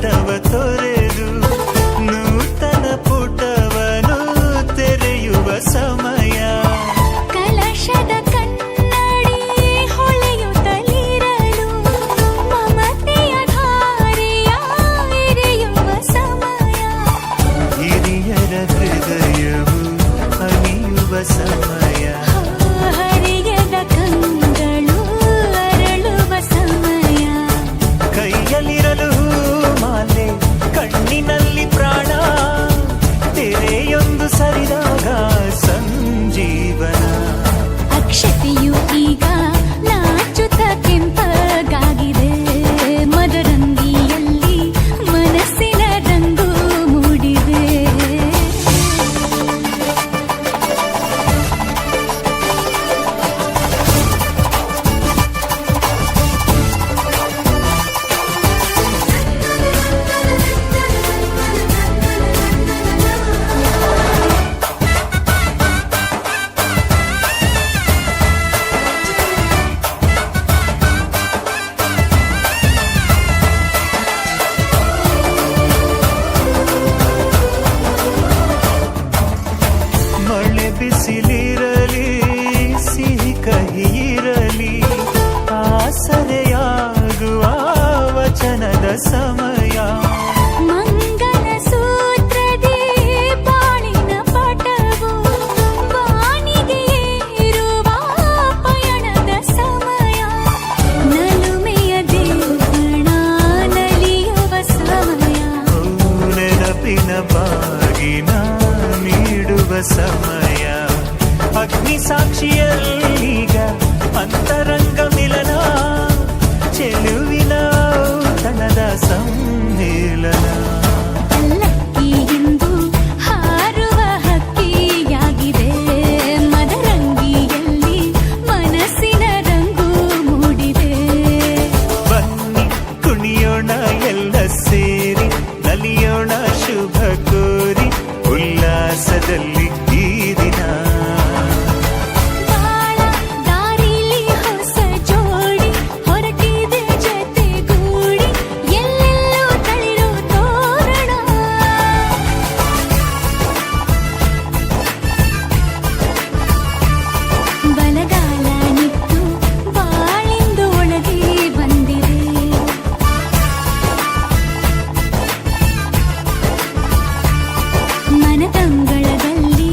ಪಟವ ತೊರೆದು ನೂತನ ಪುಟವನು ತೆರೆಯುವ ಸಮಯ. ಕಲಶದ ಕನ್ನಡಿ ಹೊಳೆಯುತ್ತಲಿರಲು ಮಮತೆಯ ಧಾರೆಯ ಎರೆಯುವ ಸಮಯ. ಹಿರಿಯರ ಹೃದಯವು ಹನಿಯುವ ಸಮಯ. ಹರಿಯದ ಕಂಗಳು ಅರಳುವ ಸಮಯ. ಕೈಯಲ್ಲಿರಲು ಮಾಲೆ ಕಣ್ಣಿನಲ್ಲಿ ಪ್ರಾಣ ತೆರೆಯೊಂದು ಸರಿದಾಗ ಸಂಜೀವನ. ಅಕ್ಷತೆಯು ಈಗ ನಾಚುತ್ತ ಕೆಂಪಗಾಗಿದೆ. ಮದರಂಗಿಯಲ್ಲಿ ಮನಸ್ಸಿನ ರಂಗು ಮೂಡಿದೆ. ಮಳೆ ಬಿಸಿಲಿರಲಿ ಸಿಹಿ ಕಹಿ ಇರಲಿ ಆಸರೆಯಾಗುವ ವಚನದ ಸಮಯ. ಮಂಗಲ ಸೂತ್ರದಿ ಬಾಳಿನ ಪಟವು ಬಾನಿಗೆ ಏರುವ ಪಯಣದ ಸಮಯ. ನಲುಮೆಯ ದೇವಣ ನಲಿಯುವ ಸಮಯ. ನೆನಪಿನ ಬಾಗಿನ ನೀಡುವ ಸಮಯ. ಅಗ್ನಿ ಸಾಕ್ಷಿಯಲ್ಲೀಗ ಅಂತರಂಗ ಮಿಲನ. ಚೆಲುವಿನ ಔತಣದ ಸಮ್ಮಿಲನ. ಪಲ್ಲಕ್ಕಿ ಎಂದು ಹಾರುವ ಹಕ್ಕಿಯಾಗಿದೆ. ಮದರಂಗಿಯಲ್ಲಿ ಮನಸ್ಸಿನ ರಂಗು ಮೂಡಿದೆ. ಬನ್ನಿ ಕುಣಿಯೋಣ ಎಲ್ಲ ಸೇರಿ ನಲಿಯೋಣ ಶುಭ ಕೋರಿ ಉಲ್ಲಾಸದಲ್ಲಿ ಈ ದಿನ. ಬಾಳ ದಾರಿಲಿ ಹೊಸ ಜೋಡಿ ಹೊರಟಿದೆ ಜತೆಗೂಡಿ. ಎಲ್ಲೆಲ್ಲೂ ತಳಿರು ತೋರಣ. ಬಲಗಾಲ ನಿಟ್ಟು ಬಾಳಿಂದು ಒಳಗೆ ಬಂದಿದೆ. ಮನದಂಗಳದಲ್ಲಿ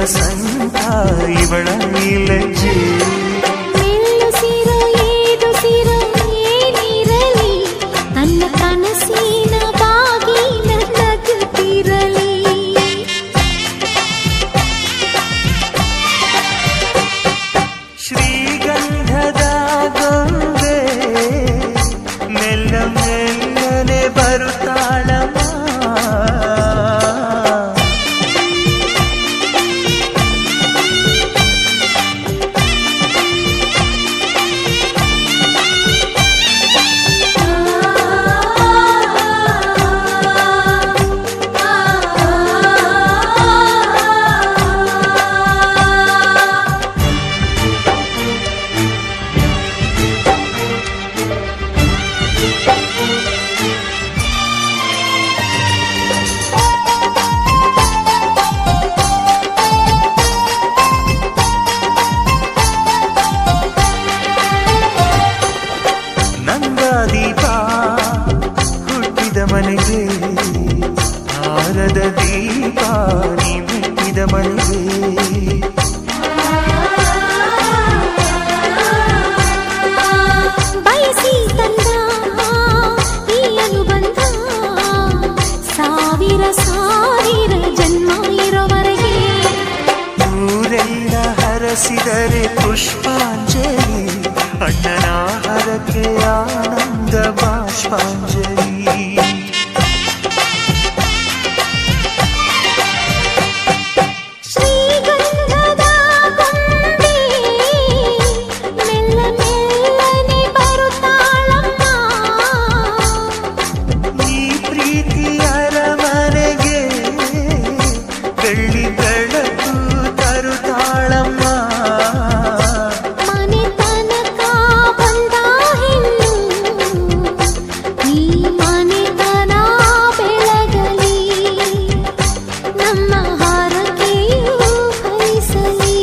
ವಸಂತ ಇವಳ ಲಜ್ಜೆ ಮೆಲ್ಲುಸಿರೋ ಏದುಸಿರೋ ಏನಿರಲಿ ತನ್ನ ಕನಸಿನ ಬಾಗಿಲ ನಗುತ್ತಿರಲಿ ಶ್ರೀಗಂಧದ ಗೊಂಬೆ ಮೆಲ್ಲ ಮೆಲ್ಲನೆ ಬರುತ್ತಾಳಮ್ಮ ದೀಪ ಹುಟ್ಟಿದ ಮನೆಗೆ ಆರದ ದೀಪ ನೀ ಮೆಟ್ಟಿದ ಮನೆಗೆ ಬಯಸಿ ತಂದ ಈ ಅನುಬಂಧ ಸಾವಿರ ಸಾವಿರ ಜನ್ಮ ಇರೋವರೆಗೆ ಊರೆಲ್ಲ ಹರಸಿದರೆ ಪುಷ್ಪಾಂಜಲಿ ಅಣ್ಣನ ಹರಕೆ ಆನಂದ ಬಾಷ್ಪಾಂಜಲಿ ಶ್ರೀಗಂಧದ ಗೊಂಬೆ ಮೆಲ್ಲ ಮೆಲ್ಲನೆ ಬರುತ್ತಾಳಮ್ಮ ಈ ಪ್ರೀತಿ ಅರಮನೆಗೆ ಬೆಳ್ಳಿ ಬೆಳಕು ತರುತ್ತಾಳಮ್ಮ ಮನೆ ತನಕ ಬಂದ ಹೆಣ್ಣು ಈ ಮನೆತನ ಬೆಳಗಲಿ ನಮ್ಮ ಹಾರಕೆಯು ಫಲಿಸಲಿ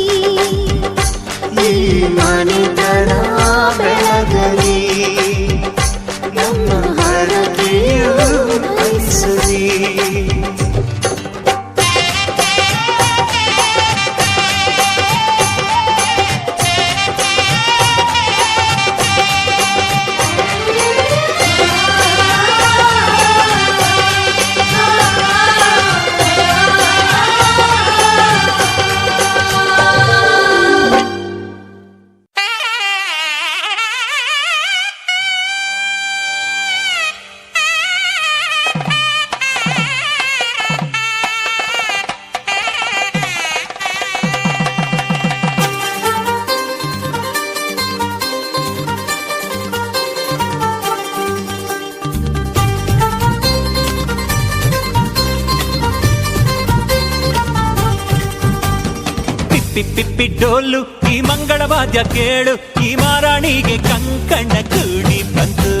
ಈ ಮನೆತನ ಬೆಳಗಲಿ ನಮ್ಮ ಹರಕೆಯು ಫಲಿಸಲಿ ಪಿಪ್ಪಿ ಡೋಲು ಈ ಮಂಗಳವಾದ್ಯ ಕೇಳು ಈ ಮಾರಾಣಿಗೆ ಕಂಕಣ ಕೂಡಿ ಬಂತು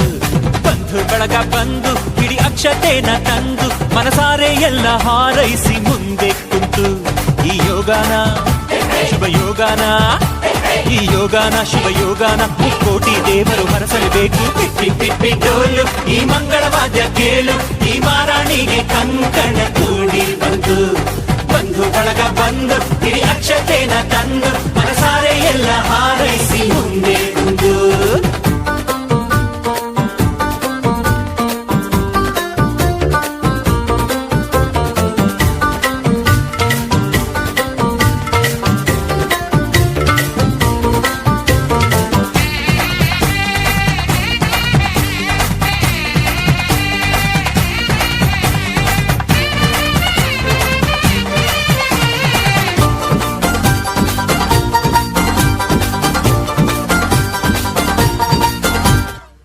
ಬಂಧು ಬಳಗ ಬಂದು ಇಡೀ ಅಕ್ಷತೆನ ತಂದು ಮನಸಾರೆ ಎಲ್ಲ ಹಾರೈಸಿ ಮುಂದೆ ಕುಂತು ಈ ಯೋಗಾನ ಶುಭ ಯೋಗಾನ ಈ ಯೋಗಾನ ಶುಭ ಯೋಗಾನ ಮುಕ್ಕೋಟಿ ದೇವರು ಹರಸಲೇಬೇಕು ಪಿಪ್ಪಿ ಡೋಲು ಈ ಮಂಗಳವಾದ್ಯ ಕೇಳು ಈ ಮಾರಾಣಿಗೆ ಕಂಕಣ ಕೂಡಿ ಬಂತು ಬಂಧು ಬಳಗ ಬಂದು ಇಡೀ ಅಕ್ಷತೆನ ತಂದು ಮನಸಾರೆ ಎಲ್ಲ ಹಾರೈಸಿ ಮುಂದೆ ಕುಂದು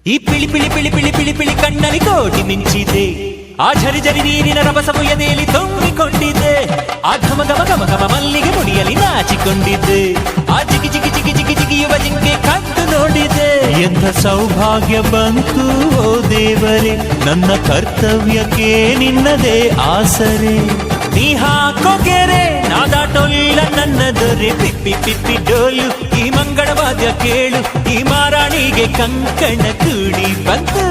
ಈ ಪಿಳಿ ಪಿಳಿ ಪಿಳಿ ಪಿಳಿ ಪಿಳಿ ಪಿಳಿ ಕಣ್ಣಲ್ಲಿ ಕೋಟಿ ಮಿಂಚಿದೆ ಆ ಝರಿ ಝರಿ ನೀರಿನ ರಭಸವು ಎದೆಯಲ್ಲಿ ತುಂಬಿಕೊಂಡಿದ್ದೆ ಆ ಘಮ ಘಮ ಘಮ ಘಮ ಮಲ್ಲಿಗೆ ಮುಡಿಯಲ್ಲಿ ನಾಚಿಕೊಂಡಿದ್ದೆ ಆ ಜಿಗಿ ಜಿಗಿ ಜಿಗಿ ಜಿಗಿ ಜಿಗಿಯುವ ಜಿಂಕೆ ಕದ್ದು ನೋಡಿದೆ ಎಂಥ ಸೌಭಾಗ್ಯ ಬಂತು ಓ ದೇವರೇ ನನ್ನ ಕರ್ತವ್ಯಕ್ಕೆ ನಿನ್ನದೇ ಆಸರೆ ನೀ ಹಾಕೋ ಗೆರೆ ನಾದಾಟೊಲ್ಲ ನನ್ನ ದೊರೆ ಪಿಪ್ಪಿ ಪಿಪ್ಪಿ ಡೋಲು ಈ ಮಂಗಳವಾದ್ಯ ಕೇಳು ಈ ಮಾರಾಣಿಗೆ ಕಂಕಣ ಕೂಡಿ ಬಂತು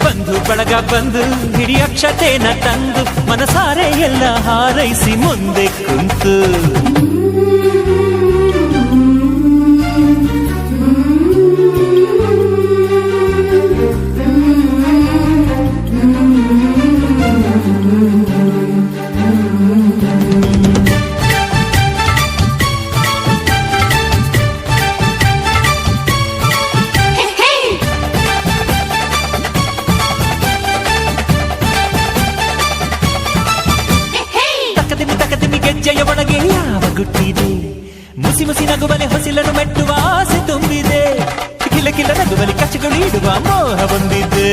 ಬಂಧು ಬಳಗ ಬಂದು ಹಿಡಿ ಅಕ್ಷತೆನ ತಂದು ಮನಸಾರೆ ಎಲ್ಲ ಹಾರೈಸಿ ಮುಂದೆ ಕುಂತು ಕಿಲಕಿಲ ನಗುವಲಿ ಕಚ್ಚಗಳು ಇಡುವ ಮೋಹ ಬಂದಿದ್ದೆ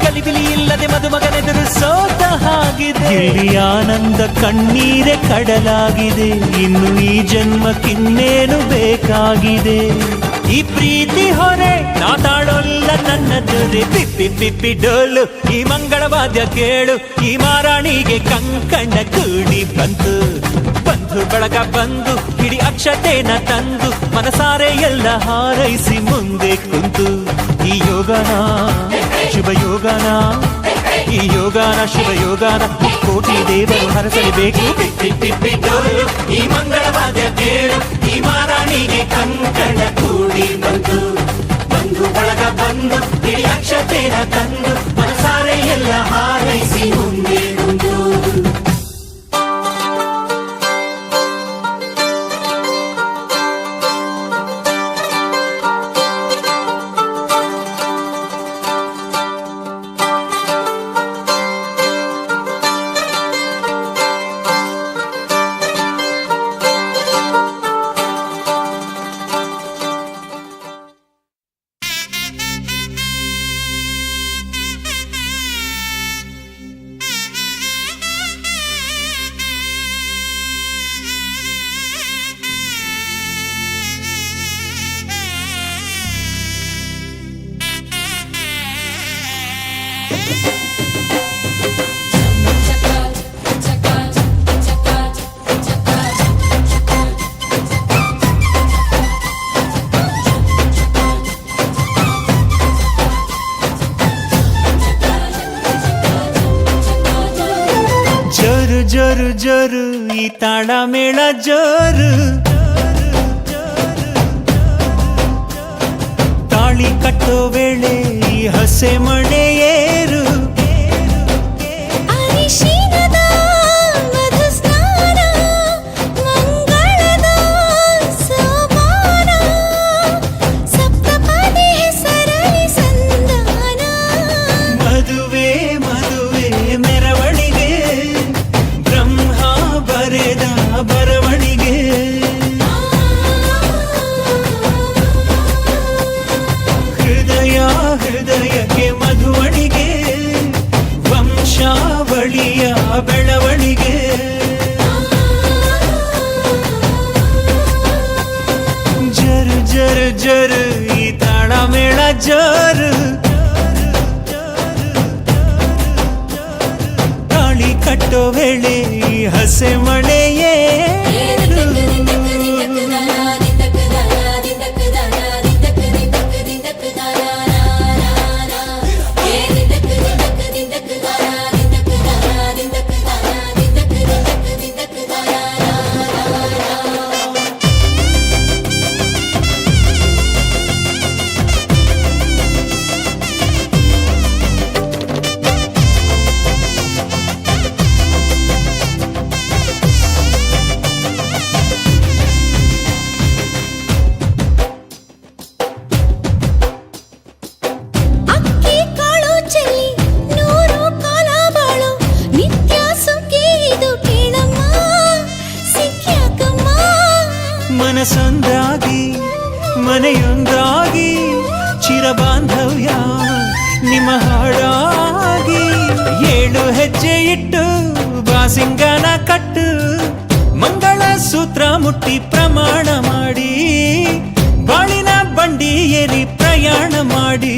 ಗಲಿಬಿಲಿ ಇಲ್ಲದೆ ಮದುಮಗನೆದುರು ಸೋತ ಹಾಗಿದೆ ಇಲ್ಲಿ ಆನಂದ ಕಣ್ಣೀರೆ ಕಡಲಾಗಿದೆ ಇನ್ನು ಈ ಜನ್ಮಕ್ಕಿನ್ನೇನು ಬೇಕಾಗಿದೆ ಈ ಪ್ರೀತಿ ಹೊರೆ ನಾತಾಡೋಲ್ಲ ನನ್ನ ದೊರೆ ಪಿಪ್ಪಿ ಪಿಪ್ಪಿ ಡೋಲು ಈ ಮಂಗಳವಾದ್ಯ ಕೇಳು ಈ ಮಾರಾಣಿಗೆ ಕಂಕಣ ಕೂಡಿ ಬಂತು ಬಂಧು ಬಳಗ ಬಂದು ಹಿಡಿ ಅಕ್ಷತೆನ ತಂದು ಮನಸಾರೆ ಎಲ್ಲ ಹಾರೈಸಿ ಮುಂದೆ ಕುಂತು ಈ ಯೋಗನ ಶುಭ ಯೋಗನ ಈ ಯೋಗನ ಶುಭ ಯೋಗನ ಕೋಟಿ ದೇವರು ಹರಸಲೇಬೇಕು ಪಿಪ್ಪಿ ಪಿಪ್ಪಿ ಡೋಲು ಈ ಮಂಗಳವಾದ್ಯ ಕೇಳು ಈ ಮಾರಾಣಿಗೆ ಕಂಕಣ ಕೂಡಿ ಬಂತು ಬಂಧು ಬಳಗ ಬಂದು ಹಿಡಿ ಅಕ್ಷತೆನ ತಂದು ಮನಸಾರೆ ಎಲ್ಲ ಹಾರೈಸಿ ಮುಂದೆ ಕುಂತು ಜೋರು ಜೋರು ಈ ತಾಳ ಮೇಳ ಜೋರು ತಾಳಿ ಕಟ್ಟೋ ವೇಳೆ ಈ ಹಸೆ ಮಣೆ ಏರು ಅರಿಶಿನದ ಮಧು ಸ್ನಾನ ಮಂಗಳದ ಸೋಪಾನ ಸಪ್ತಪದಿ ಹೆಸರಲಿ ಸಂಧಾನ ಮದುವೆ ಮದುವೆ ಮೆರವಣಿಗೆ ಬ್ರಹ್ಮ ಬರೆದ ಬರವಣಿಗೆ ಹೃದಯ ಹೃದಯಕ್ಕೆ ಮಧುವಣಿಗೆ ವಂಶಾವಳಿಯ ಬೆಳವಣಿಗೆ ಜರು ಜರು ಜರು ಈ ತಾಳ ಮೇಳ ಜರು ತಾಳಿ ಕಟ್ಟೋ ವೇಳೆ ಈ ಹಸೆ ಮಳೆಯೇ ಅಕ್ಕಿ ಕಾಳು ಚೆಲ್ಲಿ ನೂರು ಕಾಲ ಬಾಳು ನಿತ್ಯ ಸುಖಿ ಇದು ಕೇಳಮ್ಮ ಸಿಕ್ಕ್ಯಾಕಮ್ಮ ಮನಸೊಂದಾಗಿ ಮನೆಯೊಂದಾಗಿ ಚಿರಬಾಂಧವ್ಯ ನಿಮ್ಮ ಹಾಡಾಗಿ 7 ಹೆಜ್ಜೆ ಇಟ್ಟು ಬಾಸಿಂಗನ ಕಟ್ಟು ಮಂಗಳ ಸೂತ್ರ ಮುಟ್ಟಿ ಪ್ರಮಾಣ ಮಾಡಿ ಬಾಳಿನ ಬಂಡಿ ಏರಿ ಪ್ರಯಾಣ ಮಾಡಿ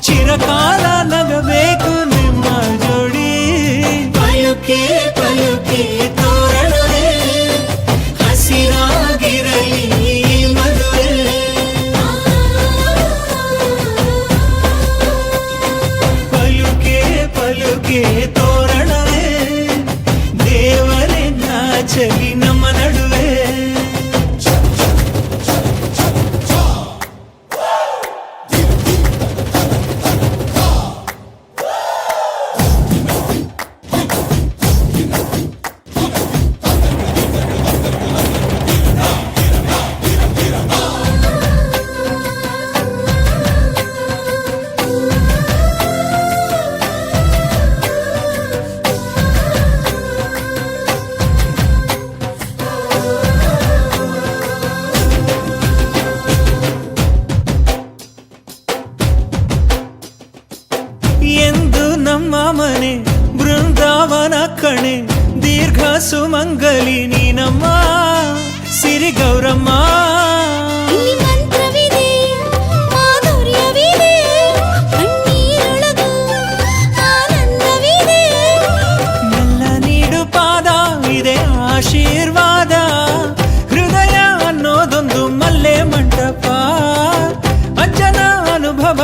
ಚಿರಕಾಲ ನಗಬೇಕು ನಿಮ್ಮ ಜೋಡಿ ಪಯುಕೆ ಪಯುಕೆ ತೋರಣವೇ ಹಸಿರಾಗಿರಲಿ ಈ ಮದುವೆ ಪಲುಕೆ ಪಲುಕೆ ತೋರಣವೇ ದೇವರೇ ನಾಚಲಿ ನಮ್ಮ ನಡುವೆ ಕಣೆ ದೀರ್ಘ ಸುಮಂಗಲಿ ನೀನಮ್ಮ ಸಿರಿ ಗೌರಮ್ಮ. ಇಲ್ಲಿ ಮಂತ್ರವಿದೆ ಮಾಧುರ್ಯವಿದೆ ಕಣ್ಣೀರೊಳಗೂ ಆನಂದವಿದೆ. ಮೆಲ್ಲ ನೀಡು ಪಾದ ಇದೆ ಆಶೀರ್ವಾದ ಹೃದಯ ಅನ್ನೋದೊಂದು ಮಲ್ಲೆ ಮಂಟಪ ಅಜ್ಜನ ಅನುಭವ.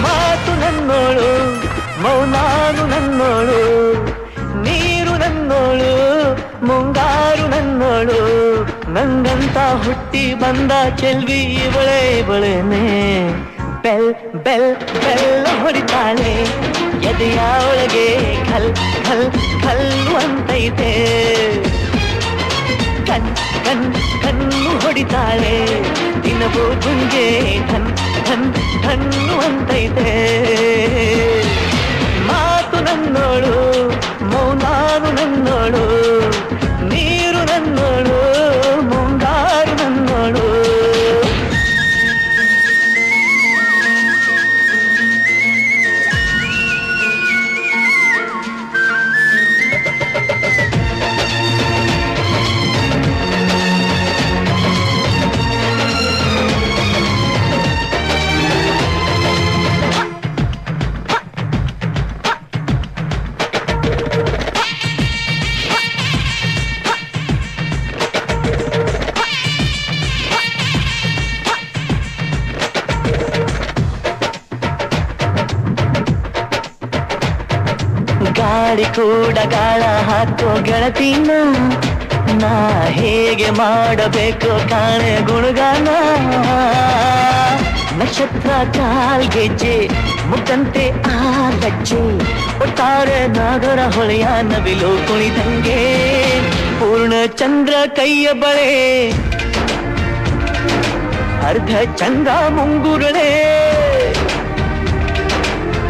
ಮಾತು ನನ್ನೋಳು ಮೌನಾನು ನನ್ನೋಳು ನೀರು ನನ್ನೋಳು ಮುಂಗಾರು ನನ್ನೋಳು ನಂಗಂತ ಹುಟ್ಟಿ ಬಂದ ಚೆಲ್ವಿ ಇವಳೆ ಇವಳೇನೆ ಬೆಲ್ ಬೆಲ್ ಬೆಲ್ಲ ಹೊಡಿತಾಳೆ ಎದೆಯ ಒಳಗೆ ಖಲ್ ಖಲ್ ಖಲ್ಲು ಅಂತೈತೆ ಕಣ್ ಕಣ್ ಕಣ್ಣು ಹೊಡಿತಾಳೆ ದಿನವೂ ಗುಂಗೆ ಧನ್ ಧನ್ ಧನ್ನು ಅಂತೈತೆ ಮಾತು ನನ್ನೋಳು ಮೌನಾನು ನನ್ನೋಳು ನೀರು ನನ್ನೋಳು ಮುಂಗಾರು ನನ್ನೋಳು ಗಾಳಿ ಕೂಡ ಗಾಳ ಹಾಕೋ ಗೆಳತಿನ ನಾ ಹೇಗೆ ಮಾಡಬೇಕು ಕಾಣೆ ಗುಣಗಾನ ನಕ್ಷತ್ರ ಕಾಲ್ಗೆಜ್ಜೆ ಮುಖಂತೆ ಆ ಗಜ್ಜೆ ಒಟ್ಟಾರೆ ನಾಗರ ಹೊಳೆಯ ನವಿಲು ಕುಣಿದಂಗೆ ಪೂರ್ಣ ಚಂದ್ರ ಕೈಯ ಬಳೆ ಅರ್ಧ ಚಂದ್ರ ಮುಂಗುರುಳೆ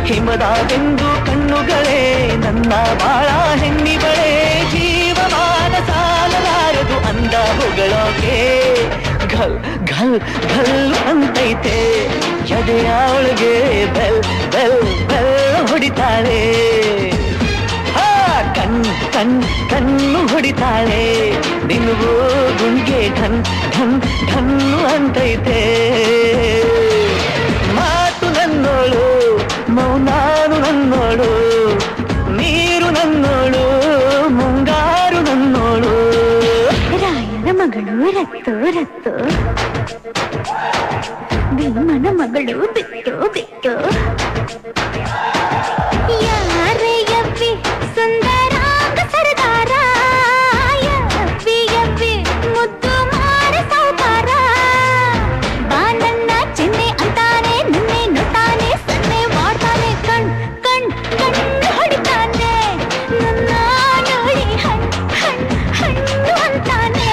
ಹಿಮದ ಬೆಂದು ಕಣ್ಣುಗಳೇ ನನ್ನ ಬಾಳ ಹೆಣ್ಣಿಬಳೆ ಜೀವಮಾನ ಸಾಲಲಾರದು ಅಂದ ಹೊಗಳೋಕೆ ಘಲ್ ಘಲ್ ಘಲ್ ಅಂತೈತೆ ಎದೆಯ ಒಳಗೆ ಬೆಲ್ ಬೆಲ್ ಬೆಲ್ ಹೊಡಿತಾಳೆ ಕಣ್ ಕಣ್ ಕಣ್ಣು ಹೊಡಿತಾಳೆ ದಿನವೂ ಗುಂಗೆ ಢನ್ ಢನ್ ಢನ್ನು ಅಂತೈತೆ ಮಾತು ನನ್ನೋಳು ಮೌನಾನು ನನ್ನೋಳು ನೀರು ನನ್ನೋಳು ಮುಂಗಾರು ನನ್ನೋಳು ರಾಯನ ಮಗ ಮಗಳು ರತ್ತು ರತ್ತು, ಭೀಮನ ಮಗಳು ಬಿಟ್ಟು ಬಿಟ್ಟು. ಯಾರೇ ಯವ್ವಿ ಸುಂದರಾಂಗ ಸರದಾರ, ಯವ್ವಿ ಯವ್ವಿ ಮುದ್ದು ಮಾರ ಸೌಕಾರ. ಬಾ ನನ್ನ ಚೆನ್ನೆ ಅಂತಾನೆ, ನಿನ್ನೆ ನೋಡ್ತಾನೆ, ಸನ್ನೆ ಮಾಡ್ತಾನೆ, ಕಣ್ ಕಣ್ ಕಣ್ಣು ಹೊಡಿತಾನೆ, ನನ್ನ ನೋಡಿ ಹಣ್ಣು ಅಂತಾನೆ.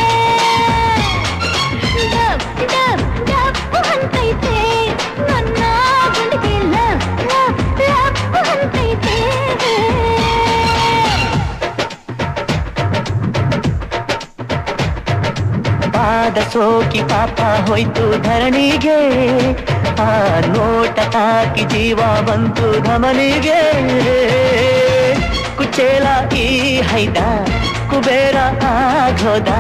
ಡಬ್ ಡಬ್ ಡಬ್ಬು ಅಂತೈತೆ ನನ್ನ ಗುಂಡಿಗೆ, ಲವ್ ಲವ್ ಲಬ್ಬು ಅಂತೈತೆ. ಪಾದ ಸೋಕಿ ಪಾಪ ಹೋಯ್ತು ಧರಣಿಗೆ, ಆ ನೋಟ ತಾಕಿ ಜೀವ ಬಂತು ಧಮನಿಗೆ. ಕುಚೇಲ ಈ ಹೈದ ಕುಬೇರ ಆಗೋದ,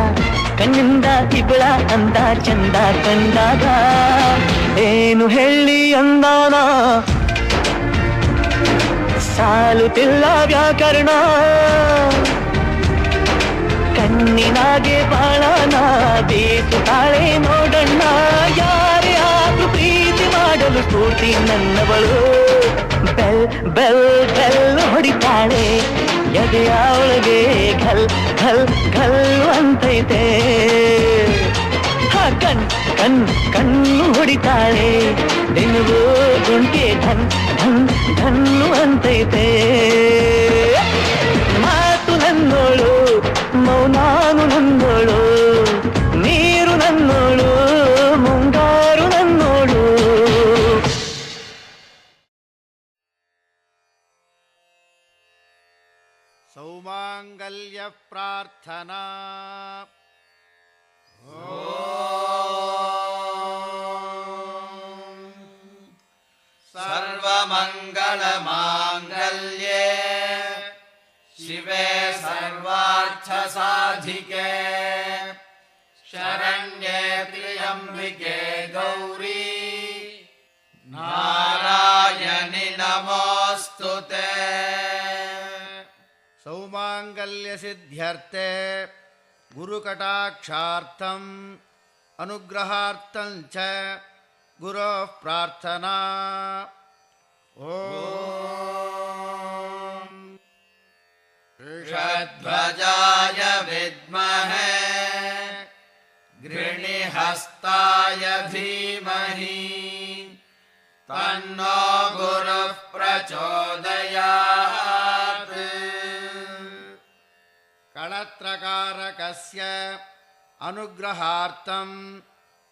ಕಣ್ಣಿಂದ ಇಬ್ಬಳ ಅಂದ ಚಂದ ಕಂಡಾಗ. ಏನು ಹೇಳಿ ಅಂದಾನ ಸಾಲುತ್ತಿಲ್ಲ ವ್ಯಾಕರಣ, ಕಣ್ಣಿನಾಗೆ ಬಾಳನ ಬೀಸುತ್ತಾಳೆ ನೋಡಣ್ಣ. ಯಾರೇ ಆದ್ರೂ ಪ್ರೀತಿ ಮಾಡಲು ಸ್ಫೂರ್ತಿ ನನ್ನವಳು, ಬೆಲ್ ಬೆಲ್ ಬೆಲ್ ಹೊಡಿತಾಳೆ ಎದೆಯ ಒಳಗೆ, ಘಲ್ ಘಲ್ ಘಲ್ ಅಂತೈತೆ. ಕಣ್ ಕಣ್ ಕಣ್ಣು ಹೊಡಿತಾಳೆ ದಿನವೂ ಗುಂಟೆ, ಧನ್ ಧನ್ ಧನ್ನು ಅಂತೈತೆ. ಮಾತು ನನ್ನೋಳು, ಮೌನಾನು ನನ್ನೋಳು, ನೀರು ನನ್ನೋಳು, ಮುಂಗಾರು ನನ್ನೋಳು. ಸೌಮಾಂಗಲ್ಯ ಪ್ರಾರ್ಥನಾ. ಸರ್ವಮಂಗಳಮಾಂಗಲ್ಯೆ ಶಿವೆ ಸರ್ವಾರ್ಥಸಾಧಿಕೆ, ಶರಣ್ಯೆ ತ್ರ್ಯಂಬಿಕೆ ಗೌರಿ, ನಾರಾಯಣಿ ನಮೋಸ್ತುತೆ. ಸೌಮಾಂಗಲ್ಯ ಸಿದ್ಧ್ಯರ್ಥೆ ಗುರುಕಟಾಕ್ಷಾರ್ಥಂ ಅನುಗ್ರಹಾರ್ಥಂ ಚ ಗುರೋಃ ಪ್ರಾರ್ಥನಾ. ಓಂ ಋಷಧ್ವಜಾಯ ವಿದ್ಮಹೇ ಗೃಣಿಹಸ್ತಾಯ ಧೀಮಹಿ, ತನ್ನೋ ಗುರುಃ ಪ್ರಚೋದಯಾತ್. ಕಳತ್ರಕಾರಕಸ್ಯ ಅನುಗ್ರಹಾರ್ಥಂ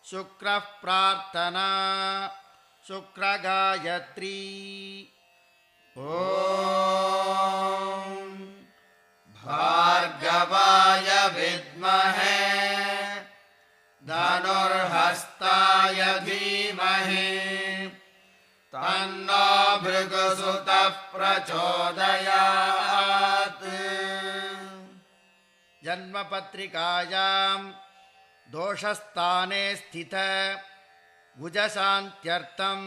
ಶುಕ್ರಃ ಪ್ರಾರ್ಥನಾ ಶುಕ್ರಗಾಯತ್ರಿ. ಓಂ ಭಾರ್ಗವಾಯ ವಿದ್ಮಹೇ ಧನುರ್ಹಸ್ತಾಯ ಧೀಮಹಿ, ತನ್ನೋ ಭೃಗುಸುತಃ ಪ್ರಚೋದಯಾತ್. ಜನ್ಮಪತ್ರಿಕಾಯಾಂ ದೋಷಸ್ಥಾನೇ ಸ್ಥಿತ ಗುಜಶಾಂತ್ಯರ್ಥಂ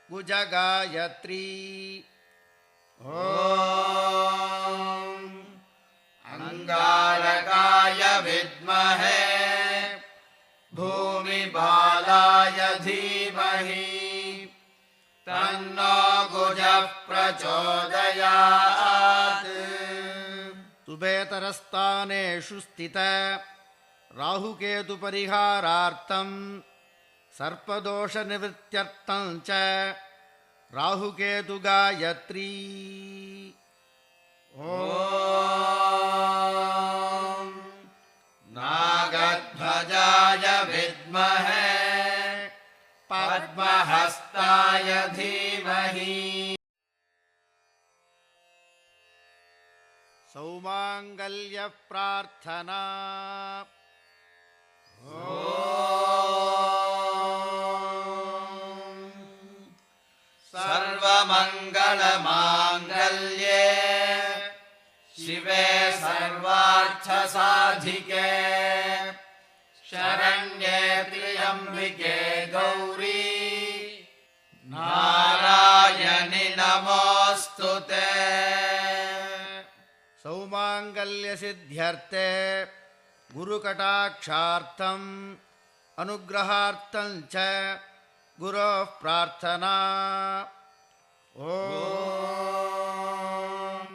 ಗುಜಗಾಯತ್ರಿ. ಓಂ ಅಂಗಾರಕಾಯ ವಿದ್ಮಹೇ ಭೂಮಿಬಾಲಾಯ ಧೀಮಹಿ, ತನ್ನೋ ಗುಜಃ ಪ್ರಚೋದಯಾತ್. ತುಬೇತರಸ್ಥಾನೇಷು ಸ್ಥಿತ ರಾಹುಕೇತು ಪರಿಹಾರಾರ್ಥಂ ಸರ್ಪದೋಷ ನಿವೃತ್ತ್ಯರ್ಥಂ ಚ ರಾಹುಕೇತು ಗಾಯತ್ರಿ. ಓಂ ನಾಗಧ್ವಜಾಯ ವಿದ್ಮಹೇ ಪದ್ಮಹಸ್ತಾಯ ಧೀಮಹಿ. ಸೌಮಾಂಗಲ್ಯ ಪ್ರಾರ್ಥನಾ. ಸರ್ವಮಂಗಳಮಾಂಗಲ್ಯೆ ಶಿವೆ ಸರ್ವಾರ್ಥಸಾಧಿಕೆ, ಶರಣ್ಯೆ ತ್ರ್ಯಂಬಿಕೆ ಗೌರಿ, ನಾರಾಯಣಿ ನಮೋಸ್ತುತೆ. ಸೌಮಾಂಗಲ್ಯ ಸಿದ್ಧ್ಯರ್ಥೆ ಗುರುಕಟಾಕ್ಷಾರ್ಥಂ ಅನುಗ್ರಹಾರ್ಥಂ ಚ ಗುರೋಃ ಪ್ರಾರ್ಥನಾ. ಓಂ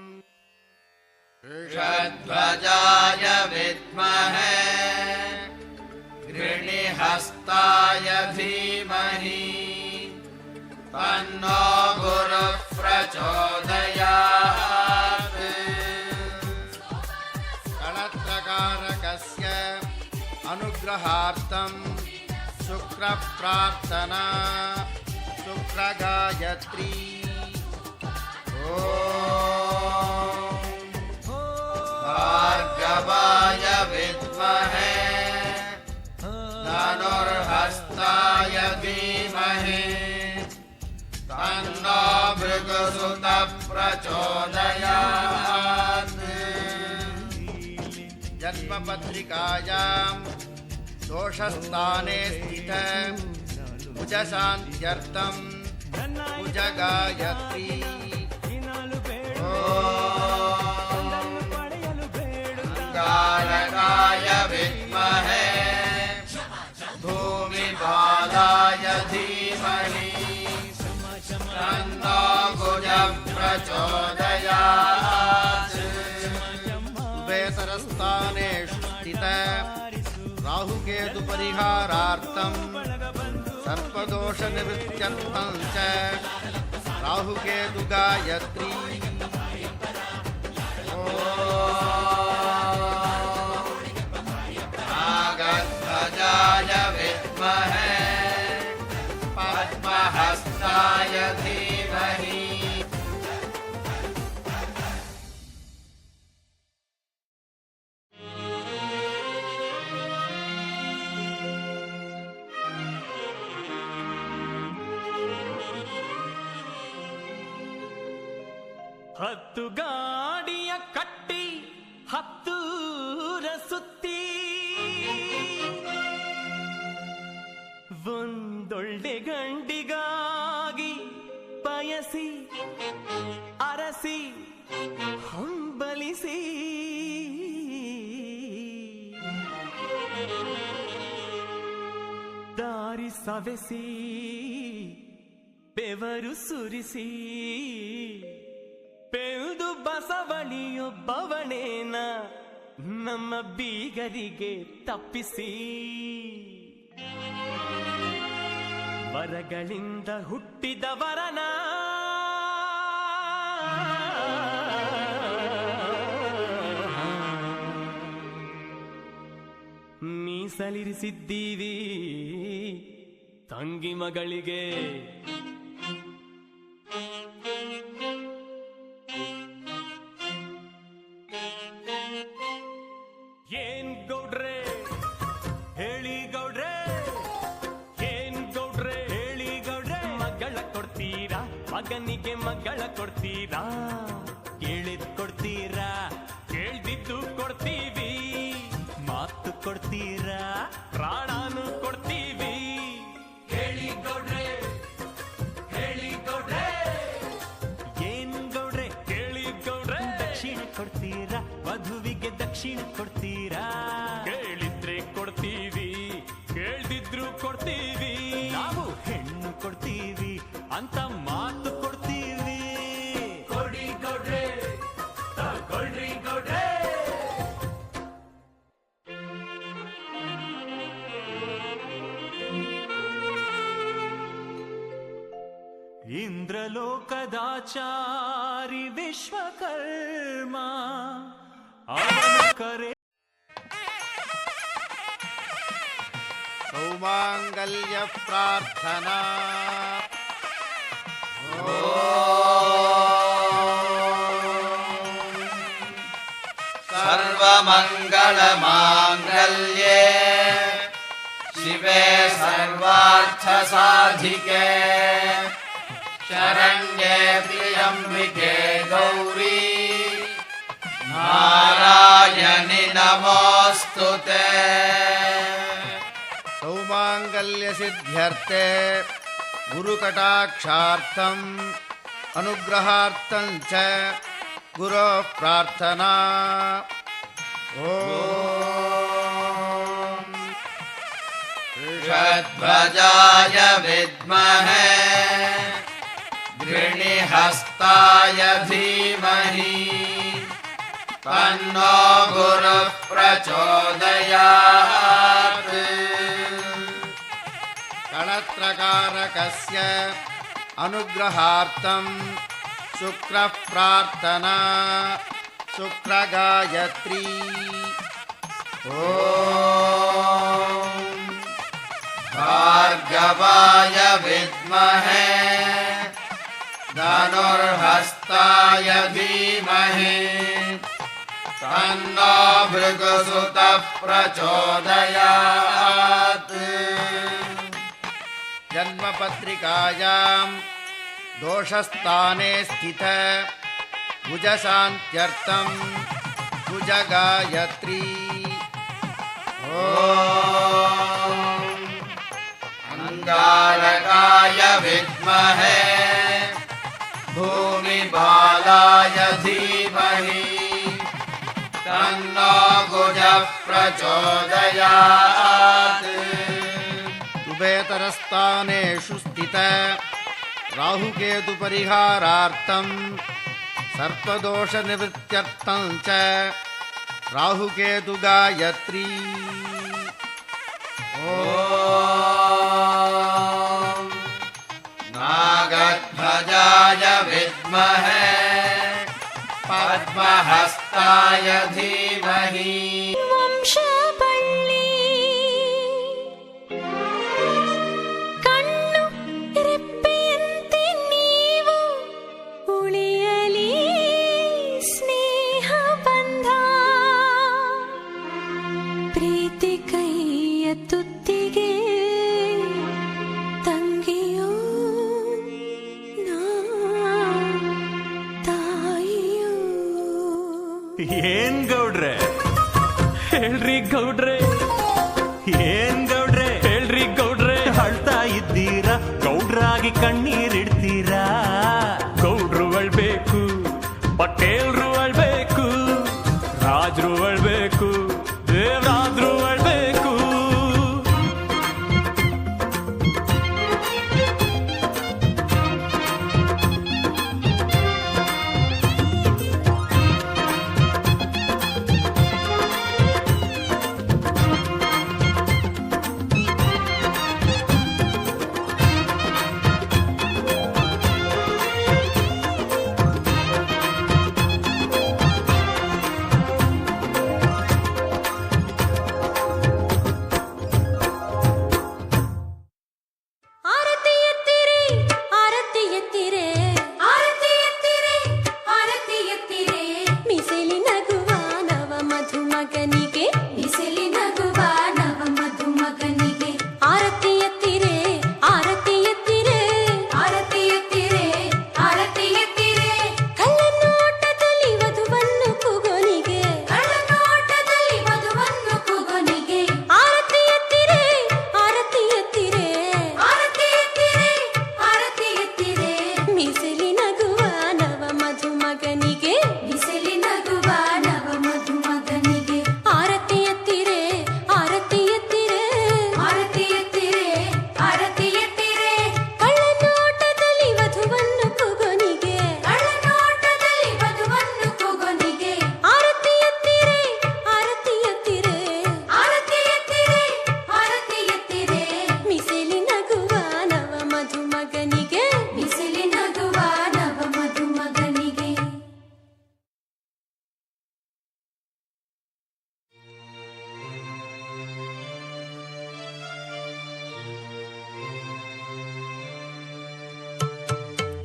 ಷಡ್ಭುಜಾಯ ವಿದ್ಮಹೇ ಗೃಣಿಹಸ್ತಾಯ ಧೀಮಹಿ ತನ್ನೋ ಗುರುಃ ಪ್ರಚೋದಯಾತ್. ಕಳತ್ರಕಾರಕಸ್ಯ ಅನುಗ್ರಹಾರ್ಥಂ ಶುಕ್ರ ಪ್ರಾರ್ಥನಾ ಶುಕ್ರಗಾಯತ್ರಿ. ಭಾರ್ಗವಾಯ ವಿದ್ಮಹೇ ಧನುರ್ಹಸ್ತಾಯ ಧೀಮಹಿ ತನ್ನೋ ಭೃಗುಸುತಃ ಪ್ರಚೋದಯಾತ್. ಜನ್ಮಪತ್ರಿಕಾಯಾಂ ದೋಷಸ್ಥಾನೇ ಸ್ಥಿತ ಕುಜಶಾಂತ್ಯರ್ಥಂ ಕುಜಗಾಯತ್ರಿ. ಅಂಗಾರಕಾಯ ವಿದ್ಮಹೇ ಭೂಮಿಪಾಲಾಯ ಧೀಮಹಿ ತನ್ನೋ ಕುಜಃ ಪ್ರಚೋದಯಾತ್. ಉಭಯತರಸ್ಥಾನೇಷು ಸ್ಥಿತ ರಾಹುಕೇತು ಪರಿಹಾರಾರ್ಥಂ ಸರ್ಪದೋಷ ನಿವೃತ್ಯರ್ಥಂ ಚ ರಾಹುಕೇತು ಗಾಯತ್ರಿ. ನಾಗಧ್ವಜಾಯ ವಿದ್ಮಹೇ ಪದ್ಮಹಸ್ತಾಯ ಧೀಮಹಿ. ಹತ್ತು ಗಾಡಿಯ ಕಟ್ಟಿ ಹತ್ತೂರ ಸುತ್ತಿ ಒಂದೊಳ್ಳೆ ಗಂಡಿಗಾಗಿ ಬಯಸಿ ಅರಸಿ ಹಂಬಲಿಸಿ ದಾರಿ ಸವೆಸಿ ಬೆವರು ಸುರಿಸಿ ಬೆಳೆದು ಬಸವಳಿಯೊಬ್ಬವನೇನ ನಮ್ಮ ಬೀಗರಿಗೆ ತಪ್ಪಿಸಿ ವರಗಳಿಂದ ಹುಟ್ಟಿದವರನ ಮೀಸಲಿರಿಸಿದ್ದೀವಿ ತಂಗಿ ಮಗಳಿಗೆ. ಏನ್ ಗೌಡ್ರೆ ಹೇಳಿ ಗೌಡ್ರೆ, ಏನ್ ಗೌಡ್ರೆ ಹೇಳಿ ಗೌಡ್ರೆ, ಮಗಳ ಕೊಡ್ತೀರಾ ಮಗನಿಗೆ ಮಗಳ ಕೊಡ್ತೀರಾ, ಕೇಳಿದ್ ಕೊಡ್ತೀರಾ ಕೇಳ್ದಿದ್ದು ಕೊಡ್ತೀವಿ, ಮಾತು ಕೊಡ್ತೀರಾ ಪ್ರಾಣಾನು ಕೊಡ್ತೀವಿ. ಹೇಳಿ ಗೌಡ್ರೆ ಹೇಳಿ ಗೌಡ್ರೆ, ಏನ್ ಗೌಡ್ರೆ ಕೇಳಿ ಗೌಡ್ರೆ, ದಕ್ಷಿಣ ಕೊಡ್ತೀರಾ ವಧುವಿಗೆ ದಕ್ಷಿಣ ಕೊಡ್ತೀರಾ, ಕೇಳಿದ್ರೆ ಕೊಡ್ತೀವಿ ಕೇಳ್ದಿದ್ರು ಕೊಡ್ತೀವಿ, ನಾವು ಹೆಣ್ಣು ಕೊಡ್ತೀವಿ ಅಂತ ಮಾತು ಕೊಡ್ತೀವಿ. ಕೊಡಿ ಗೌಡ್ರೆ ತಗೊಳ್ರಿ ಗೌಡ್ರೆ. ಇಂದ್ರಲೋಕದಾಚಾರಿ ವಿಶ್ವಕರ್ಮ ಕರೆ ಸೌಮಾಂಗಲ್ಯ ಪ್ರಾರ್ಥನಾ. ಸರ್ವಮಂಗಳಮಾಂಗಲ್ಯೇ ಶಿವೆ ಸರ್ವಾರ್ಥಸಾಧಿಕೆ ಶರಣ್ಯೇ ತ್ರ್ಯಂಬಿಕೆ ಗೌರಿ ನಾರಾಯಣಿ ನಮೋಸ್ತುತೇ. ಸೌಮಾಂಗಲ್ಯ ಸಿದ್ಧ್ಯರ್ಥೆ ಗುರುಕಟಾಕ್ಷಾರ್ಥಂ ಅನುಗ್ರಹಾರ್ಥಂ ಚ ಗುರೋಃ ಪ್ರಾರ್ಥನಾ. ಓಂ वृषध्वजाय विद्महे गृणिहस्ताय धीमहि तन्नो गुरुः प्रचोदयात् कळत्रकारकस्य अनुग्रहार्थं शुक्रः प्रार्थना शुक्रगायत्री ॐ भार्गवाय विद्महे धनुर्हस्ताय धीमहि तन्नो भृगुसुतः प्रचोदयात् जन्मपत्रिकायां दोषस्थाने स्थित भुजशान्त्यर्थं भुजगायत्री ॐ अंगारकाय विद्महे भूमिबालाय धीमहि तन्नो गुजः प्रचोदयात् उभयतरस्थानेषु स्थित राहुकेतुपरिहारार्थं सर्पदोषनिवृत्त्यर्थं च राहुकेतुगायत्री ॐ नागध्वजाय विद्महे पद्महस्ताय धीमहि ವಂಶಬಳ್ಳಿ ಕಣ್ಣು ರೆಪ್ಪೆಯಂತೆ ನೀವು ಉಳಿಯಲಿ ಸ್ನೇಹ ಬಂಧ ಪ್ರೀತಿ ಕೈಯ ತುತ್ತಿಗೆ ತಂಗಿಯೋ ನಾ ತಾಯಿಯೋ ಏನ್ ಗೌಡ್ರೆ ಹೇಳ್ರಿ ಗೌಡ್ರೆ ಏನ್ ಗೌಡ್ರೆ ಹೇಳ್ರಿ ಗೌಡ್ರೆ ಅಳ್ತಾ ಇದ್ದೀರಾ ಗೌಡ್ರಾಗಿ ಕಣ್ಣೀರಿಡ್ತೀರಾ ಗೌಡ್ರು ಅಳ್ಬೇಕು ಪಟೇಲ್ರು ಅಳ್ಬೇಕು ರಾಜ್ರು ಅಳ್ಬೇಕು ದೇವರಾದ್ರು ಅಳ್ಬೇಕು ಆರತಿ ಎತ್ತಿರೆ ಆರತಿ ಎತ್ತಿರೆ ಆರತಿ ಎತ್ತಿರೆ ಆರತಿ ಎತ್ತಿರೆ ಮಿಸಲಿ ನಗುವ ನವ ಮಧುಮಗನಿಗೆ ಮಿಸಲಿ ನಗುವ ನವ ಮಧುಮಗನಿಗೆ ಆರತಿ ಎತ್ತಿರೆ ಆರತಿ ಎತ್ತಿರೆ ಆರತಿ ಎತ್ತಿರೆ ಆರತಿ ಎತ್ತಿರೆ ಕಳ್ಳನೋಟದಲ್ಲಿ ವಧುವನ್ನು ಕೂಗೋನಿಗೆ ಕಳ್ಳನೋಟದಲ್ಲಿ ವಧುವನ್ನು ಕೂಗೋನಿಗೆ ಆರತಿ ಎತ್ತಿರೆ ಆರತಿ ಎತ್ತಿರೆ ಆರತಿ ಎತ್ತಿರೆ ಆರತಿ ಎತ್ತಿರೆ ಮಿಸಲಿ ನಗುವ ನವ ಮಧುಮಗನಿಗೆ ಮಿಸಲಿ ನಗುವ ನವ ಮಧುಮಗನಿಗೆ ಆರತಿ ಎತ್ತಿರೆ ಆರತಿ ಎತ್ತಿರೆ ಆರತಿ ಎತ್ತಿರೆ ಆರತಿ ಎತ್ತಿರೆ ಕಳ್ಳನೋಟದಲ್ಲಿ ವಧುವನ್ನು ಕೂಗೋನಿಗೆ ಕಳ್ಳನೋಟದಲ್ಲಿ ವಧುವನ್ನು ಕೂಗೋನಿಗೆ ಆರತಿ ಎತ್ತಿರೆ ಆರತಿ ಎತ್ತಿರೆ ಆರತಿ ಎತ್ತಿರೆ ಆರತಿ ಎತ್ತಿರೆ ಮಿಸಲಿ ನಗುವ ನವ ಮಧುಮಗನಿಗೆ ಮಿಸಲಿ ನಗುವ ನವ ಮಧುಮಗನಿಗೆ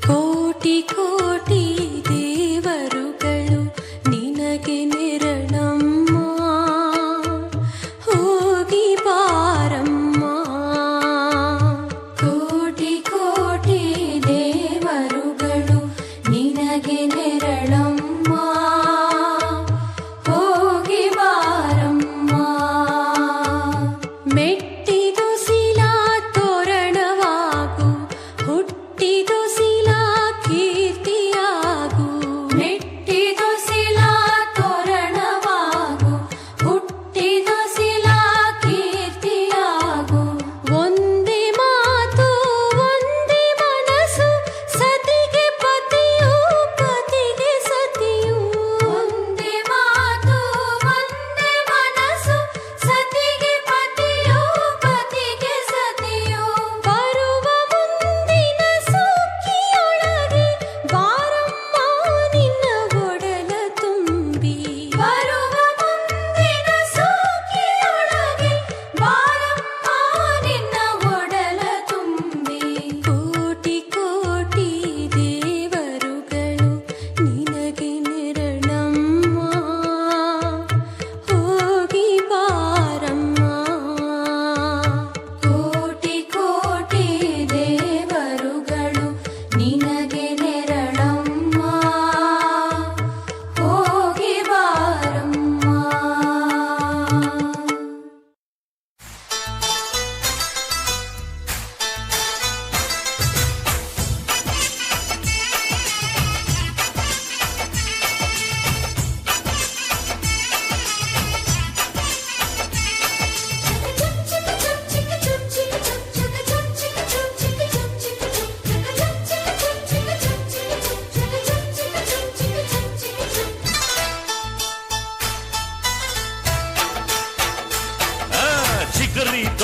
ಕೋಟಿ ಕೋಟಿ ದೇವರುಗಳು ನಿನಗೆ ನೆರಳಮ್ಮ ಹೋಗಿ ಬಾರಮ್ಮ ಕೋಟಿ ಕೋಟಿ ದೇವರುಗಳು ನಿನಗೆ ನೆರಳಮ್ಮ ಹೋಗಿ ಬಾರಮ್ಮ ಮೆಟ್ಟಿದೊಸಿಲ ತೋರಣವಾಗು ಹುಟ್ಟಿದೊಸಿಲ ಕೀರ್ತಿಯಾಗು ಮೆಟ್ಟಿದೊಸಿಲ ತೋರಣವಾಗು ಹುಟ್ಟಿದೊಸಿಲ ಕೀರ್ತಿಯಾಗು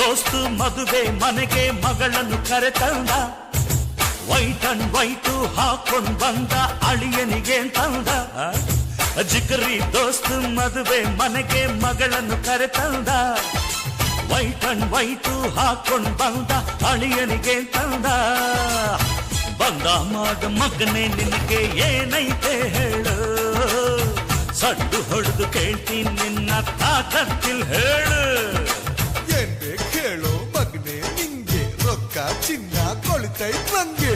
ದೋಸ್ತು ಮದುವೆ ಮನೆಗೆ ಮಗಳನ್ನು ಕರೆತಂದ ವೈಟ್ ಅಂಡ್ ವೈಟು ಹಾಕೊಂಡ್ ಬಂದ ಅಳಿಯನಿಗೆ ತಂದ ಜಿಗರಿ ದೋಸ್ತು ಮದುವೆ ಮನೆಗೆ ಮಗಳನ್ನು ಕರೆತಂದ ವೈಟ್ ಅಂಡ್ ವೈಟು ಹಾಕೊಂಡ್ ಬಂದ ಅಳಿಯನಿಗೆ ತಂದ ಬಂದ ಮಾಡ ಮಗನೇ ನಿನಗೆ ಏನೈತೆ ಹೇಳು ಸಡ್ಡು ಹೊಡೆದು ಕೇಳ್ತೀನಿ ನಿನ್ನ ತಾಕತ್ತಿಲ್ ಹೇಳು ಏನ್ ಬೇಕು ಹೇಳೋ ಮಗನೆ ನಿಂಗೆ ರೊಕ್ಕ ಚಿನ್ನ ಕೊಳಿತೈತ್ ನಂಗೆ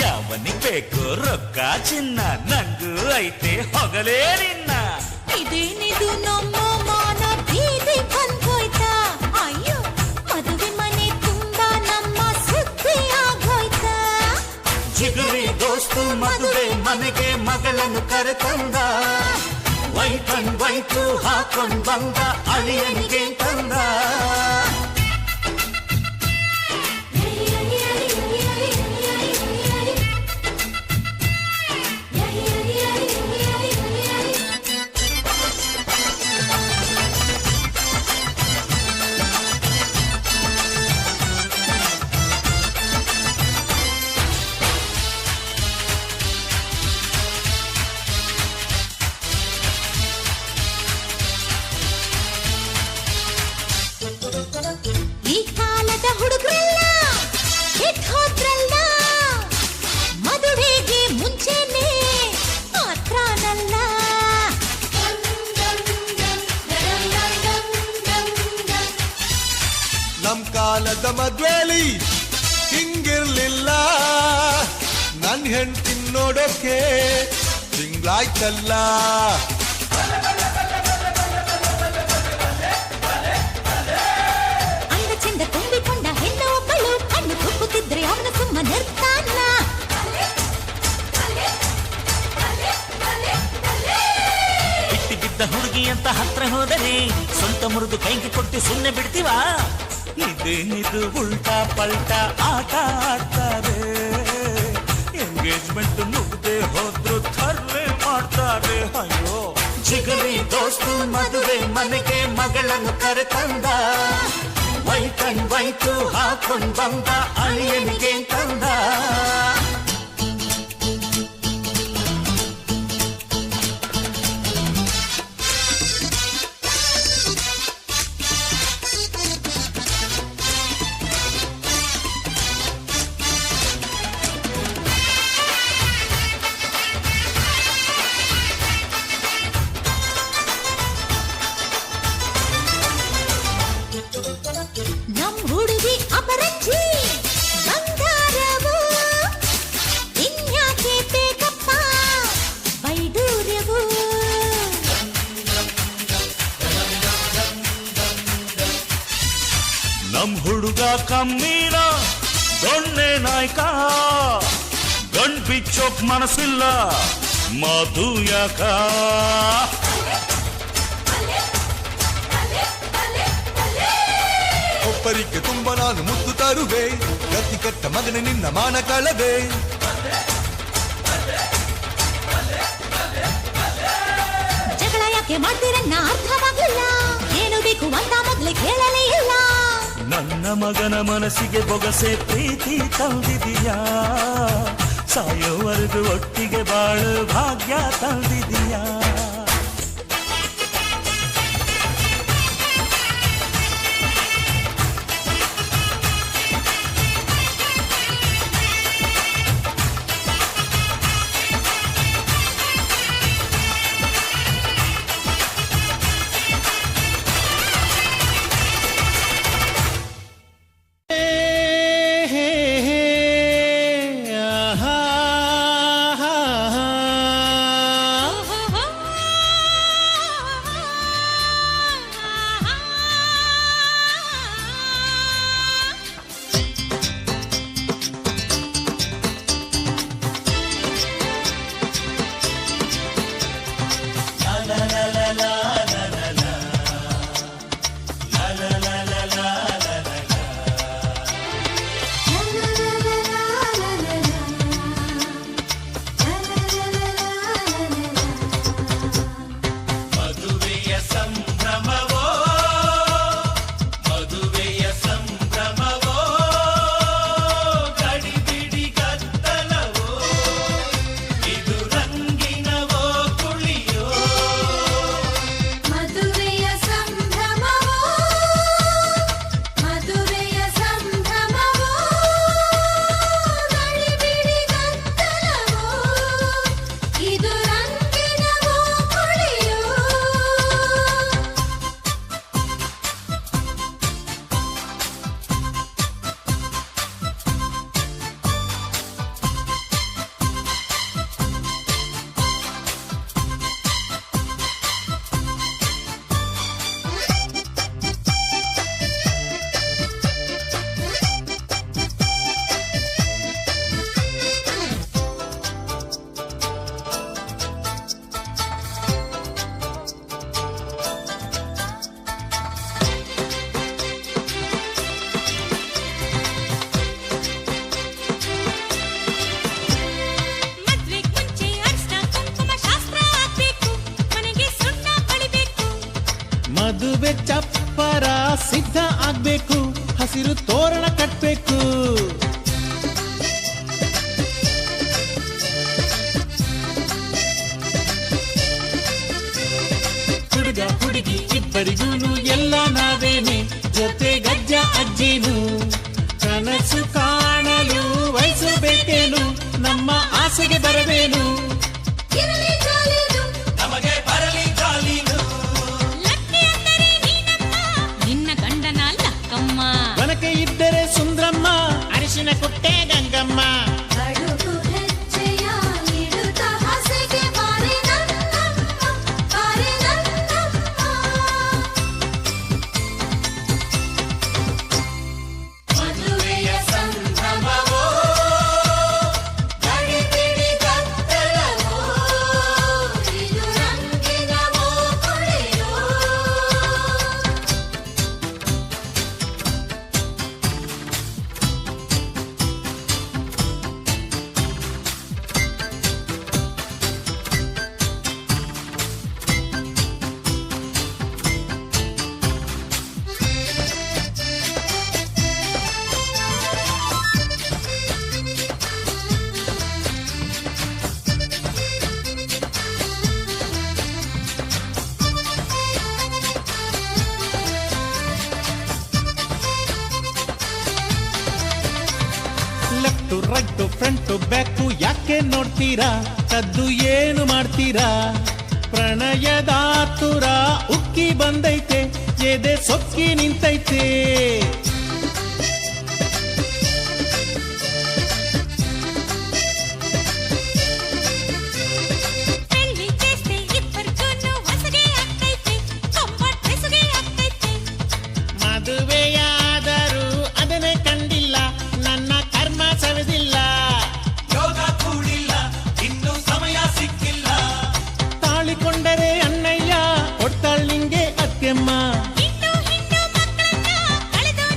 ಯಾವನಿಗೆ ಬೇಕು ರೊಕ್ಕ ಚಿನ್ನ ನಂಗೂ ಐತೆ ಹೊಗಲೇ ನಿನ್ನ ಇದೇನಿದು ನಮ್ಮ ಮಾನ ಬೀದಿ ಬಂದೋಯ್ತಾ ಅಯ್ಯೋ ಮದುವೆ ಮನೆ ತುಂಬಾ ನಮ್ಮ ಸುದ್ದಿ ಆಗೋಯ್ತಾ ಜಿಗರಿ ದೋಸ್ತು ಮದುವೆ ಮನೆಗೆ ಮಗಳನ್ನು ಕರೆತಂದ ವೈಟ್ ಅಂಡ್ ವೈಟು ಹಾಕೊಂಡ್ ಬಂದ ಅಳಿಯನಿಗೆ ತಂದ ಈ ಕಾಲದ ಹುಡುಗರೆಲ್ಲ ಕೆಟ್ಟ ಹೋದ್ರಲ್ಲ ಮದುವೆಗೆ ಮುಂಚೆನೆ ಮಾತ್ರನಲ್ಲ ನಮ್ ಕಾಲದ ಮದ್ವೇಲಿ ಹಿಂಗಿರ್ಲಿಲ್ಲ ನನ್ ಹೆಂಡ್ತಿ ನೋಡೋಕೆ ತಿಂಗ್ಳಾಯ್ತಲ್ಲ ಅಂದ ಚೆಂದ ತುಂಬಿಕೊಂಡ ಹೆಣ್ಣು ಒಬ್ಬಳು ಕಣ್ಣು ಕುಕ್ಕುತ್ತಿದ್ರೆ ಅವನು ಸುಮ್ಮನಿರ್ತಾನ ಬಿಟ್ಟಿ ಬಿದ್ದ ಹುಡುಗಿ ಅಂತ ಹತ್ರ ಹೋದರೆ ಸ್ವಂತ ಮುರಿದು ಕೈಗೆ ಕೊಟ್ಟು ಸುಮ್ಮನೆ ಬಿಡ್ತೀವ ಇದೇನಿದು ಉಲ್ಟಾ ಪಲ್ಟಾ ಆಟ ಆಡ್ತಾರೆ ಎಂಗೇಜ್ಮೆಂಟ್ ಮುಗ್ದೆ ಹೋದ್ರು ಥರ್ವೆ ಮಾಡ್ತಾರೆ ಅಯ್ಯೋ ಜಿಗರಿ ದೋಸ್ತು ಮದುವೆ ಮನೆಗೆ ಮಗಳನ್ನು ಕರೆತಂದ ವೈಟ್ ಅಂಡ್ ವೈಟು ಹಾಕೊಂಡ್ ಬಂದ ಅಳಿಯನಿಗೆ ತಂದ ನಮ್ ಹುಡುಗಿ ಅಪರಂಜಿ ಬಂಗಾರವು ಇನ್ಯಾಕೆ ಬೇಕಪ್ಪ ವೈಡೂರ್ಯವು ನಮ್ ಹುಡುಗ ಕಮ್ಮಿನ ದೊಣ್ಣೆ ನಾಯ್ಕ ಗಂಡ್ ಬಿಚ್ಚೋಕ್ ಮನಸ್ಸಿಲ್ಲ ಮಾತು ಯಾಕ ಒಬ್ಬರಿಗೆ ತುಂಬ ನಾನು ಮುತ್ತು ತರುವೆ ಗತಿ ಕಟ್ಟ ಮಗನ ನಿನ್ನ ಮಾನ ಕಳದೆ ಜಗಳ ಯಾಕೆ ಮಾಡ್ತೀರನ್ನ ಅರ್ಥವಾಗಲಿಲ್ಲ ಏನು ಬೇಕು ಅಂತ ಮೊದ್ಲೇ ಕೇಳಲೇ ಇಲ್ಲ ನನ್ನ ಮಗನ ಮನಸ್ಸಿಗೆ ಬೊಗಸೆ ಪ್ರೀತಿ ತಂದಿದೀಯಾ ಸಾಯೋವರೆಗೂ ಒಟ್ಟಿಗೆ ಬಾಳು ಭಾಗ್ಯ ತಂದಿದೀಯಾ ಮದುವೆ ಚಪ್ಪರ ಸಿದ್ಧ ಆಗ್ಬೇಕು, ಹಸಿರು ತೋರಣ ಕಟ್ಬೇಕು. ಹುಡುಗ ಹುಡುಗಿ ಇಬ್ಬರಿಗೂನು ಎಲ್ಲ ನಾವೇನೆ, ಜೊತೆ ಗಜ್ಜ ಅಜ್ಜಿನು. ಕನಸು ಕಾಣಲು ವಯಸ್ಸು ಬೇಕೇನು, ನಮ್ಮ ಆಸೆಗೆ ಬರಬೇನು. ಇರಲಿ ಜಾಲಿದು, ನಮಗೆ ಬರಲಿ ಜಾಲಿನು. ಲಕ್ಕಿ ಅಂದರೆ ನೀನಮ್ಮ, ನಿನ್ನ ಗಂಡನ ಲಕ್ಕಮ್ಮ. ಬನಕೆ ಇದ್ದರೆ ಸುಂದ್ರಮ್ಮ, ಅರಿಶಿನ ಕುಟ್ಟೆ ಗಂಗಮ್ಮ. ಬಡುಗು ಹೆಜ್ಜೆಯ ಇಡುತ್ತ ಹಸೆಗೆ ಬಾರೆ ನನ್ನಮ್ಮ, ಬಾರೆ ನನ್ನಮ್ಮ. ಮದುವೆಯ ಸಂಭ್ರಮವೋ, ಗಡಿಬಿಡಿ ಗದ್ದಲವೋ, ಇದು ರಂಗಿನವೋ ಕೊಡೆಯೋ. ಲೆಫ್ಟ್ ರೈಟ್ ಫ್ರಂಟ್ ಬ್ಯಾಕು ಯಾಕೆ ನೋಡ್ತೀರಾ, ಕದ್ದು ಏನು ಮಾಡ್ತೀರಾ. ಪ್ರಣಯದಾತುರ ಉಕ್ಕಿ ಬಂದೈತೆ, ಎದೆ ಸೊಕ್ಕಿ ನಿಂತೈತೆ. పెళ్లి చేస్తే ఇద్దరికూను వసగే ಆಗ್ತೈತೆ, ಕಂಬಟ್ಟೆಸುಗೆ ಆಗ್ತೈತೆ. ಮದುವೆಯಾದರೂ ಅದನ್ನೇ ಕಂಡಿಲ್ಲ, ನನ್ನ ಕರ್ಮ ಸವೆದಿಲ್ಲ. ಯೋಗ ಕೂಡಿಲ್ಲ, ಇನ್ನೂ ಸಮಯ ಸಿಕ್ಕಿಲ್ಲ. ತಾಳಿಕೊಂಡರೆ ಅಣ್ಣಯ್ಯ, ಕೊಡ್ತಾಳ್ ನಿಂಗೆ ಅತ್ತೆಮ್ಮ. ಹಿಂಡು ಹಿಂಡು ಮಕ್ಕಳನ್ನ ಕಳೆದು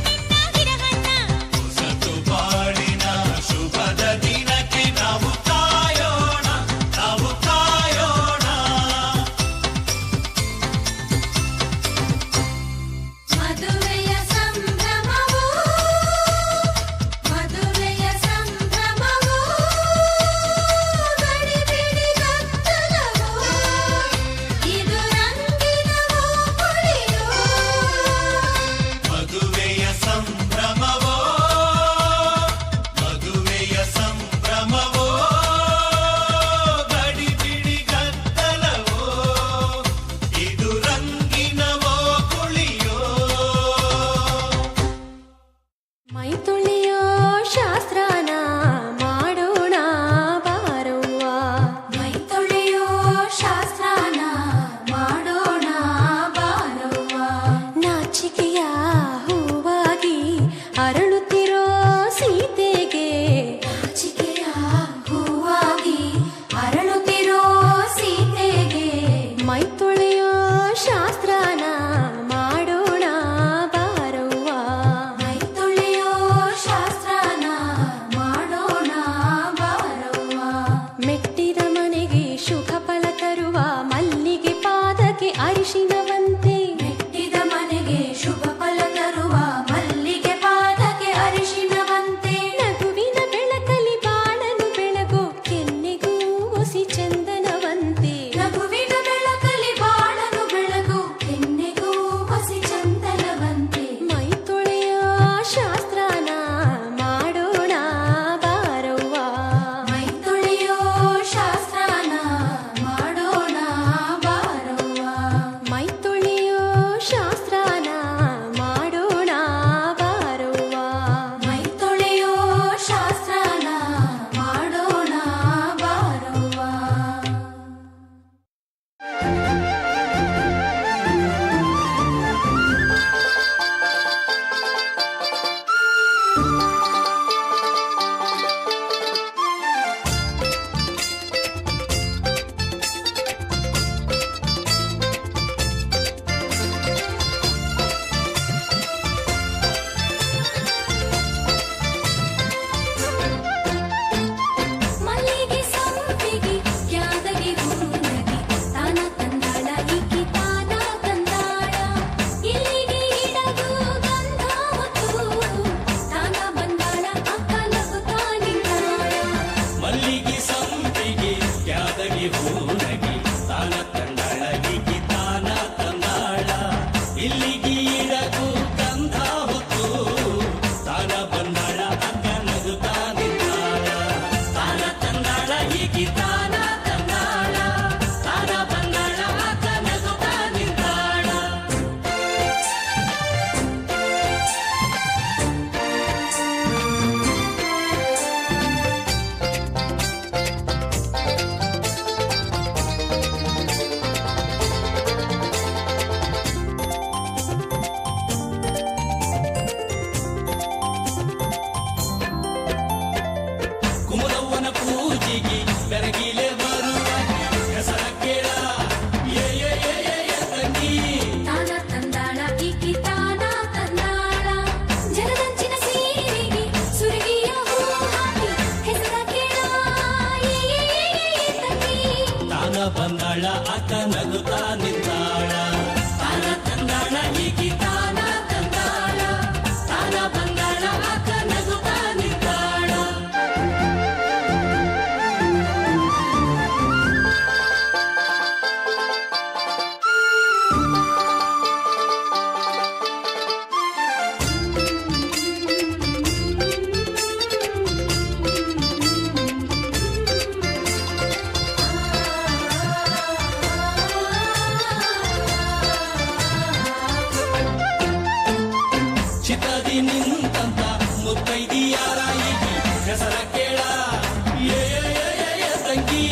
ಹೂನಗಿ ತಾನ ತಂದಾಳ ಈಕಿ ತಾನ ತಂದಾಳ ಇಲ್ಲಿಗಿ ಇಡಕು ಗಂಧ ಹೊತ್ತು ತಾನ ಬಂದಾಳ ಅಕ್ಕ ನಗುತ್ತಾ ನಿಂತಾಳ ತಾನ ತಂದಾಳ ಈಕಿ ತಾನ ತಂದಾಳ ತಾನ ಬಂದಾಳ ಅಕ್ಕ ನಗುತ್ತಾ ನಿಂತಾಳ ಕುಮರವ್ವನ ಪೂಜೆಗೆ ಬೆರಗಿಲೆ ಬರುವ ಹೆಸರ ಕೇಳ ಏ ಏ ಏ ಏ ಏ ತಂಗಿ ತಾನ ತಂದಾಳ ಈಕಿ ತಾನ ತಂದಾಳ ಜಲದಂಚಿನ ಸೀರೆಗೆ ಸುರಗಿಯ ಹೂ ಹಾಕಿ ಹೆಸರ ಕೇಳ ಏ ಏ ಏ ಏ ಏ ತಂಗಿ ತಾನ ಬಂದಾಳ ಅಕ್ಕ ನಗುತ್ತಾ ನಿಂತಾಳ ತಾನ ತಂದಾಳ ಈಕಿ ತಾನ ತಂದಾಳ ತಾನ ಬಂದಾಳ ಅಕ್ಕ ನಗುತ್ತಾ ನಿಂತಾಳ ಚಿತ್ರದಿ ನಿಂತಂತ ಮುತ್ತೈದಿಯಾರ ಈಕಿ ಹೆಸರ ಕೇಳ ಏ ಏ ಏ ಏ ಏ ತಂಗಿ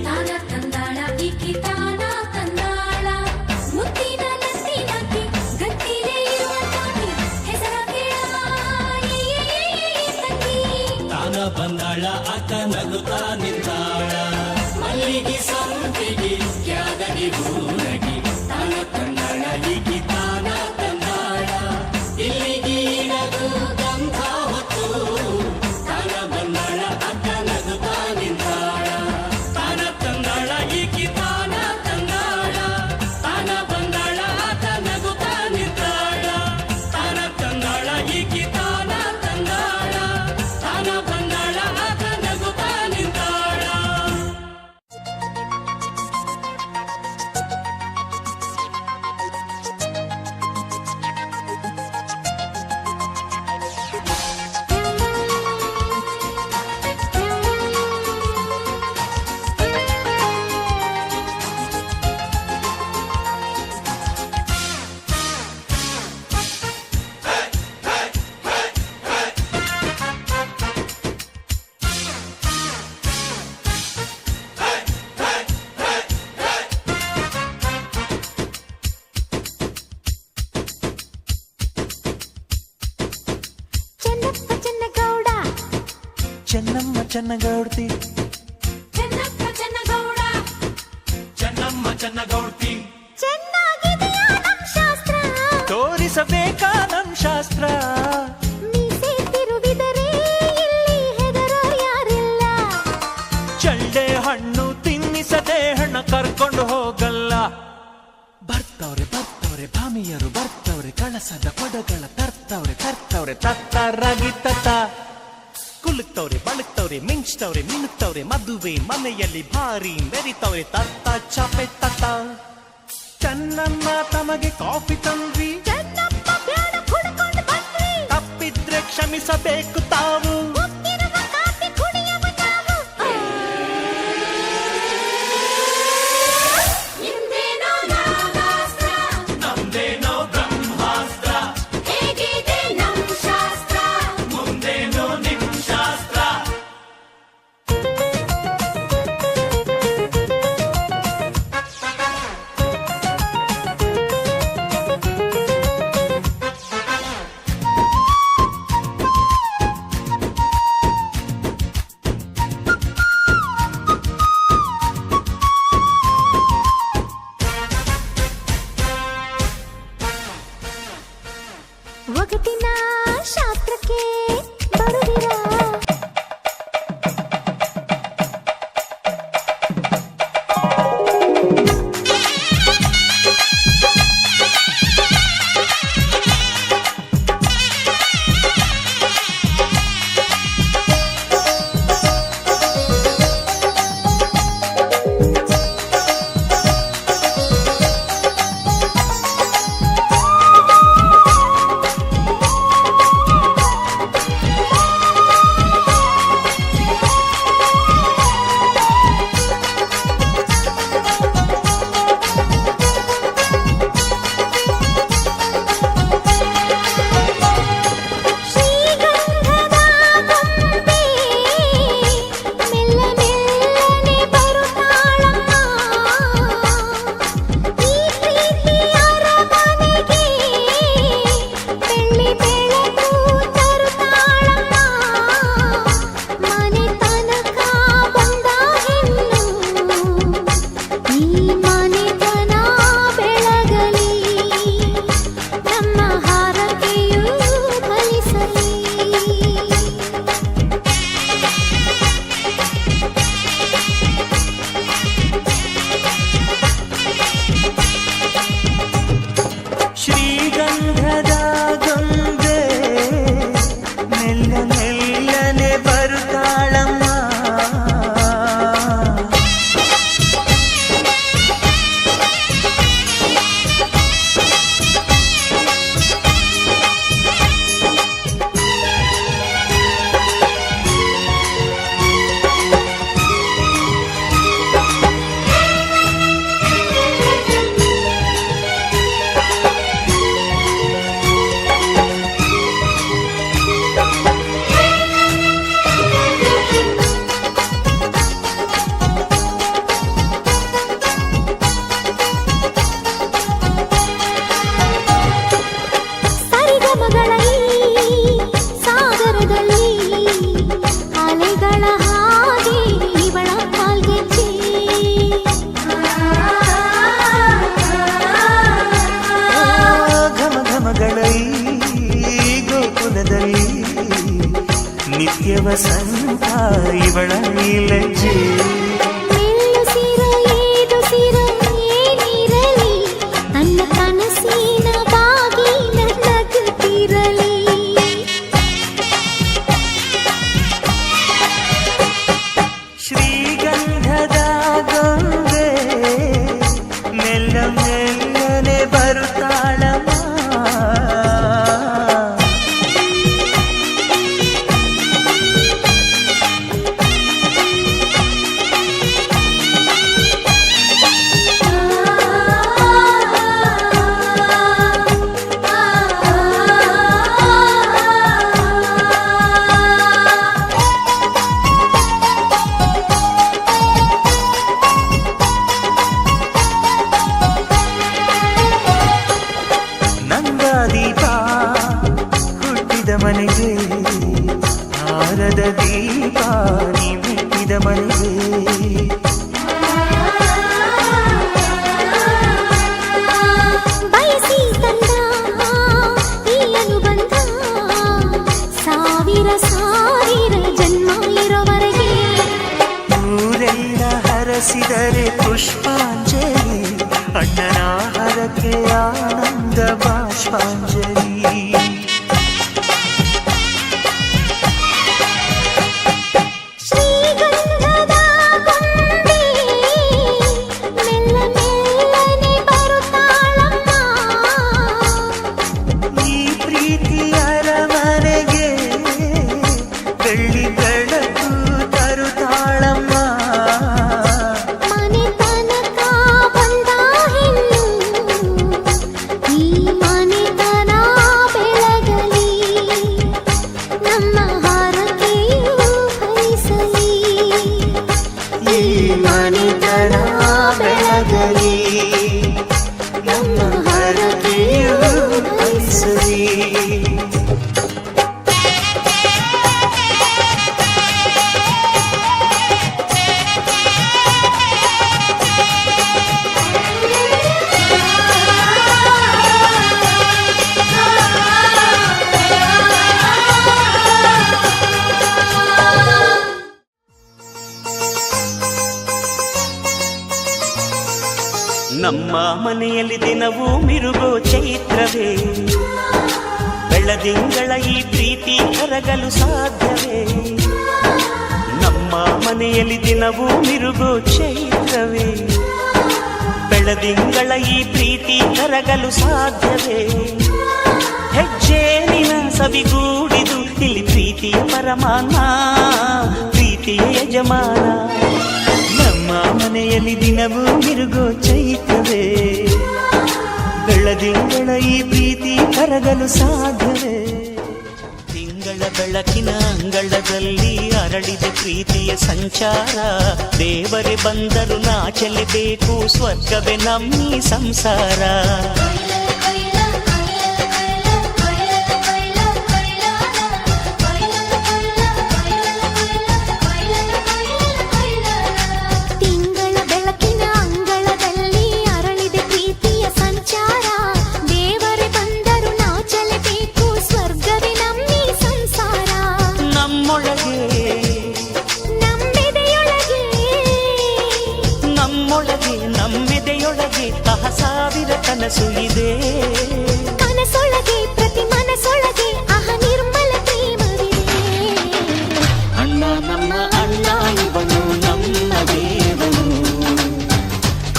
ತಾನ ತಂದಾಳ ಈಕಿ ತಾನ ತಂದಾಳ ಮುತ್ತಿನ ನತ್ತಿನಕ್ಕೆ ಗಟ್ಟಿಲೆ ಇರುವ ತಾಕಿ ಹೆಸರ ಕೇಳ ಏ ಏ ಏ ಏ ತಂಗಿ ತಾನ ಬಂದಾಳ ಅಕ್ಕ ನಗುತ್ತಾ ನಿಂತಾಳ ಮಲ್ಲಿಗೆ ಸಂಪಿಗೆ ಕ್ಯಾದಗಿ ಹೂನಗಿ ತಾನ ತಂದಾಳ ಈಕಿ ತಾನ ತಂದಾಳ ಇಲ್ಲಿಗೆ ನಗು ಗಂಧ ಹೊತ್ತು ತಾನ ಬಂದಾಳ ಅಕ್ಕ ನಗುತ್ತಾ ನಿಂತಾಳ ತಾನ ತಂದಾಳ ಈಕಿ ತಾನ ತಂದಾಳ ತಾನ ಬಂದಾಳ ಅಕ್ಕ ನಗುತ್ತಾ ನಿಂತಾಳ ತಾನ ತಂದಾಳ ಈಕಿ ತಾನ ತಂದಾಳ ತಾನ ಬಂದಾಳ ಅಕ್ಕ ನಗುತ್ತಾ ನಿಂತಾಳ ಚೆನ್ನಪ್ಪ ಚೆನ್ನಗೌಡ ಚೆನ್ನಮ್ಮ ಚೆನ್ನಗೌಡ್ತಿ ಚೆನ್ನಪ್ಪ ಚೆನ್ನಗೌಡ ಚೆನ್ನಮ್ಮ ಚೆನ್ನಗೌಡ್ತಿ ಚೆನ್ನಾಗಿದೆಯಾ ನಮ್ ಶಾಸ್ತ್ರ ತೋರಿಸಬೇಕಾ ನಮ್ ಶಾಸ್ತ್ರ ಮೀಸೆ ತಿರುವಿದರೆ ಇಲ್ಲಿ ಹೆದರೋ ಯಾರಿಲ್ಲ ಚಳ್ಳೆ ಹಣ್ಣು ತಿನ್ನಿಸದೆ ಹಣ ಕರ್ಕೊಂಡು ಹೋಗಲ್ಲ ಬರ್ತವ್ರೆ ಬರ್ತವ್ರೆ ಭಾಮಿಯರು ಬರ್ತವ್ರೆ ಕಳಸದ ಕೊಡಗಳ ತರ್ತವ್ರೆ ತತ್ತರಾಗಿ ತತ್ತ ಕುಲುಕ್ತವ್ರೆ ಬಳುಕ್ತವ್ರೆ ಮಿಂಚ್ತವ್ರೆ ಮಿನುಕ್ತವ್ರೆ ಮದುವೆ ಮನೆಯಲ್ಲಿ ಭಾರಿ ಮೆರಿತವ್ರೆ ತತ್ತ ಚಾಪೆ ತತ್ತ ಚೆನ್ನಮ್ಮ ತಮಗೆ ಕಾಫಿ ತಂದ್ವಿ ಚೆನ್ನಪ್ಪ ಬ್ಯಾಡ ಕುಡ್ಕೊಂಡು ಬಂದ್ವಿ ತಪ್ಪಿದ್ರೆ ಕ್ಷಮಿಸಬೇಕು ತಾವು ಉಪ್ಪಿರುವ ಕಾಫಿ ಕುಡಿಯವ ನಾವು ನಿಮ್ದೇನೋ ನಾಗಾಸ್ತ್ರ ನಮ್ದೇನೋ ಬ್ರಹ್ಮಾಸ್ತ್ರ ಹೇಗಿದೆ ನಮ್ ಶಾಸ್ತ್ರ ಮುಂದೇನೋ ನಿಮ್ ಶಾಸ್ತ್ರ ವಸಂತ ಇವಳ ಈ ಲಜ್ಜೆ ಮೆಲ್ಲುಸಿರೋ ಏದುಸಿರೋ ಏನಿರಲಿ ನನ್ನ ಕನಸಿನ ಬಾಗಿನ ನಗುತ್ತಿರಲಿ ಶ್ರೀಗಂಧದ ಗೊಂಬೆ ಮೆಲ್ಲ ಮೆಲ್ಲನೆ ಬರುತ್ತಾಳಮ್ಮ ನಂದಾದೀಪ ಹುಟ್ಟಿದ ಮನೆಗೆ ಹಾರದ ದೀಪ ನೀ ಮೆಟ್ಟಿದ ಮನೆಗೆ ಬಯಸಿ ತಂದ ಈ ಅನುಬಂಧ ಸಾವಿರ ಸಾವಿರ ಜನ್ಮ ಇರೋವರೆಗೆ ಊರೆಲ್ಲ ಹರಸಿದರೆ ಪುಷ್ಪಾಂಜಲಿ ಅಣ್ಣನ ಹರಕೆ ಆನಂದ ಬಾಷ್ಪಾಂಜಲಿ ಶ್ರೀಗಂಧದ ಗೊಂಬೆ ಮೆಲ್ಲ ಮೆಲ್ಲನೆ ಬರುತ್ತಾಳಮ್ಮ ಈ ಪ್ರೀತಿ ಅರಮನೆಗೆ ಬೆಳ್ಳಿ ಬೆಳಕು ತರುತ್ತಾಳಮ್ಮ ಮನೆ ತನಕ ಬಂದ ಹೆಣ್ಣು ಈ ಮನೆತನ ಬೆಳಗಲಿ ನಮ್ಮ ಹಾರಕೆಯು ಹರಿಸಲಿ ಈ ಮನೆತನ ಬೆಳಗಲಿ ನಮ್ಮ ಹರಕೆಯು ಹರಿಸಲಿ ನಮ್ಮ ಮನೆಯಲ್ಲಿ ದಿನವೂ ಮಿರುಗೋ ಚೈತ್ರವೇ ಬೆಳದಿಂಗಳ ಈ ಪ್ರೀತಿ ಕರಗಲು ಸಾಧ್ಯವೇ ನಮ್ಮ ಮನೆಯಲ್ಲಿ ದಿನವೂ ಮಿರುಗೋ ಚೈತ್ರವೇ ಬೆಳದಿಂಗಳ ಈ ಪ್ರೀತಿ ಕರಗಲು ಸಾಧ್ಯವೇ ಹೆಜ್ಜೇನಿನ ಸವಿಗೂಡಿದು ಇಲ್ಲಿ ಪ್ರೀತಿಯ ಪರಮಾನ ಪ್ರೀತಿಯ ಯಜಮಾನ ನಮ್ಮ ಮನೆಯಲ್ಲಿ ದಿನವೂ ಮಿರುಗೋ ಚೈತ್ರವೇ ಬೆಳದಿಂಗಳ ಈ ಪ್ರೀತಿ ಕರಗಲು ಸಾಧ್ಯವೇ ತಿಂಗಳ ಬೆಳಕಿನ ಅಂಗಳದಲ್ಲಿ ಅರಳಿದ ಪ್ರೀತಿಯ ಸಂಚಾರ ದೇವರೇ ಬಂದರು ನಾಚಲೇಬೇಕು ಸ್ವರ್ಗವೇ ನಮ್ಮಿ ಸಂಸಾರ ತಿಂಗಳ ಬೆಳಕಿನ ಅಂಗಳದಲ್ಲಿ ಅರಳಿದೆ ಪ್ರೀತಿಯ ಸಂಚಾರ ದೇವರೇ ಬಂದರು ನಾಚಲೇಬೇಕು ಸ್ವರ್ಗವೇ ನಮ್ಮಿ ಸಂಸಾರ ನಮ್ಮೊಳಗೆ ನಮ್ಮೆದೆಯೊಳಗೆ ನಮ್ಮೆದೆಯೊಳಗೆ ಸಾವಿರ ಕನಸು ಇದೆ ಕನಸೊಳಗೆ ಪ್ರತಿ ಮನಸೊಳಗೆ ನಿರ್ಮಲ ಪ್ರೇಮವಿದೆ ಅಣ್ಣ ನಮ್ಮ ಅಣ್ಣ ಇವನು ನಮ್ಮ ದೇವನು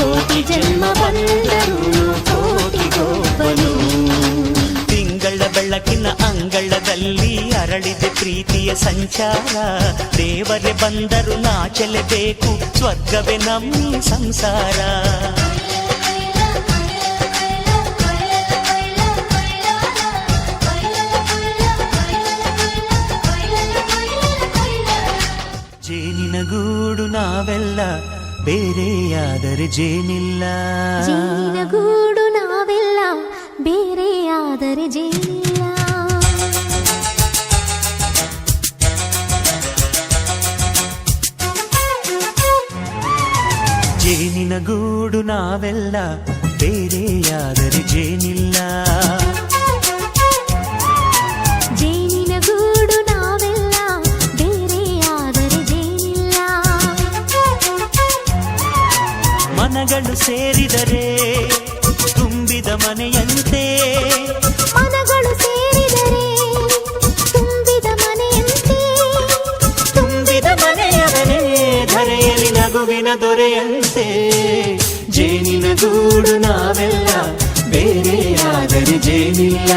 ಕೋಟಿ ಜನ್ಮ ಬಂದರು ಕೋಟಿಗೊಬ್ಬನು ತಿಂಗಳ ಬೆಳಕಿನ ಅಂಗಳದಲ್ಲಿ ಅರಳಿದೆ ಪ್ರೀತಿಯ ಸಂಚಾರ ದೇವರೇ ಬಂದರು ನಾಚಲೇಬೇಕು ಸ್ವರ್ಗವೇ ನಮ್ಮಿ ಸಂಸಾರ ಜೇನಿನ ಗೂಡು ನಾವೆಲ್ಲ ಬೇರೆಯಾದರೆ ಜೇನಿಲ್ಲ ಜೇನಿನ ಗೂಡು ನಾವೆಲ್ಲ ಬೇರೆಯಾದರೆ ಜೇನಿಲ್ಲ ಜೇನಿನ ಗೂಡು ನಾವೆಲ್ಲ ಬೇರೆಯಾದರೆ ಜೇನಿಲ್ಲ ಜೇನಿನ ಗೂಡು ನಾವೆಲ್ಲ ಬೇರೆ ಮನಗಳು ಸೇರಿದರೆ ತುಂಬಿದ ಮನೆಯಂತೆ ಮನಗಳು ಸೇರಿದರೆ ತುಂಬಿದ ಮನೆಯಂತೆ ತುಂಬಿದ ಮನೆಯವನೇ ಧರೆಯಲ್ಲಿ ನಗುವಿನ ದೊರೆಯಂತೆ ಜೇನಿನ ಗೂಡು ನಾವೆಲ್ಲ ಬೇರೆಯಾದರೆ ಜೇನಿಲ್ಲ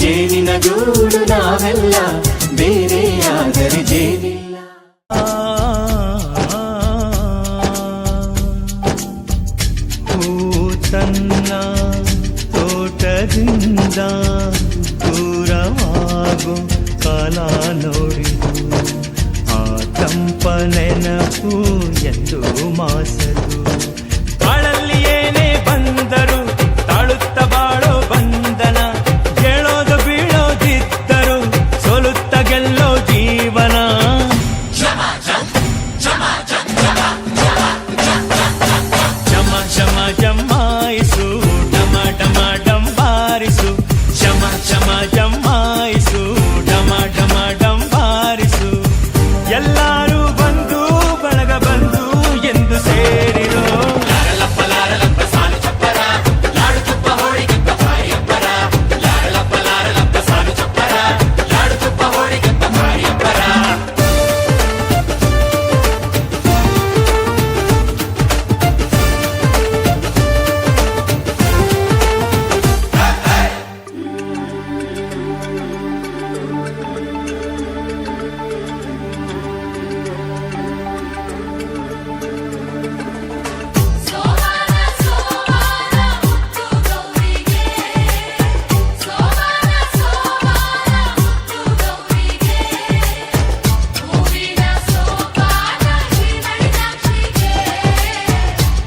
ಜೇನಿನ ಗೂಡು ನಾವೆಲ್ಲ ಬೇರೆಯಾದರೆ ಜೇನಿಲ್ಲ ತನ್ನ ತೋಟದಿಂದ ದೂರವಾಗು ಕಾಲ ನೋಡಿದು ಆ ತಂಪ ನೆನಪು ಎಂದು ಮಾಸದು ಬಾಳಲ್ಲಿ ಏನೇ ಬಂದರು ತಾಳುತ್ತ ಬಾಳೋ ಬಂಧನ ಗೆಳೋದು ಬೀಳೋದಿದ್ದರು ಸೋಲುತ್ತ ಗೆಲ್ಲೋ ಜೀವನ ಶಮ ಜಮಾಯಿಸು ಡಮ ಡಮ ಡಂಬಾರಿಸು ಶಮ ಶಮ ಜಮಾಯಿಸು ಡಮ ಡಮ ಡಂಬಾರಿಸು ಎಲ್ಲರೂ ಬಂದು ಬಳಗ ಬಂದು ಎಂದು ಸೇರಿರೋ ಸೋಮಾನ ಸೋಮಾನ ಮುತ್ತು ಗೌರಿಗೆ ಸೋಮಾನ ಸೋಮಾನ ಮುತ್ತು ಗೌರಿಗೆ ಹೂವಿನ ಸೋಪಾನ ಹಿರಿದಾಕ್ಷಿಗೆ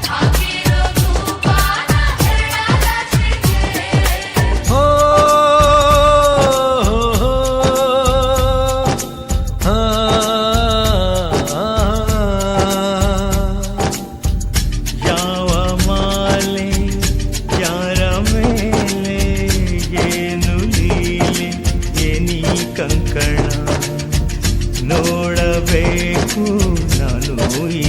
ಹಾಕಿರೋ ಧೂಪಾನ ಹೆರಳಾಕ್ಷಿಗೆ ಯಾವ ಮಾಲೆ ಯಾರ ಮೇಲೆ ಏನು ಲೀಲೆ ಏನಿ ಕಂಕಣ ನೋಡಬೇಕು ನಾನು ಈ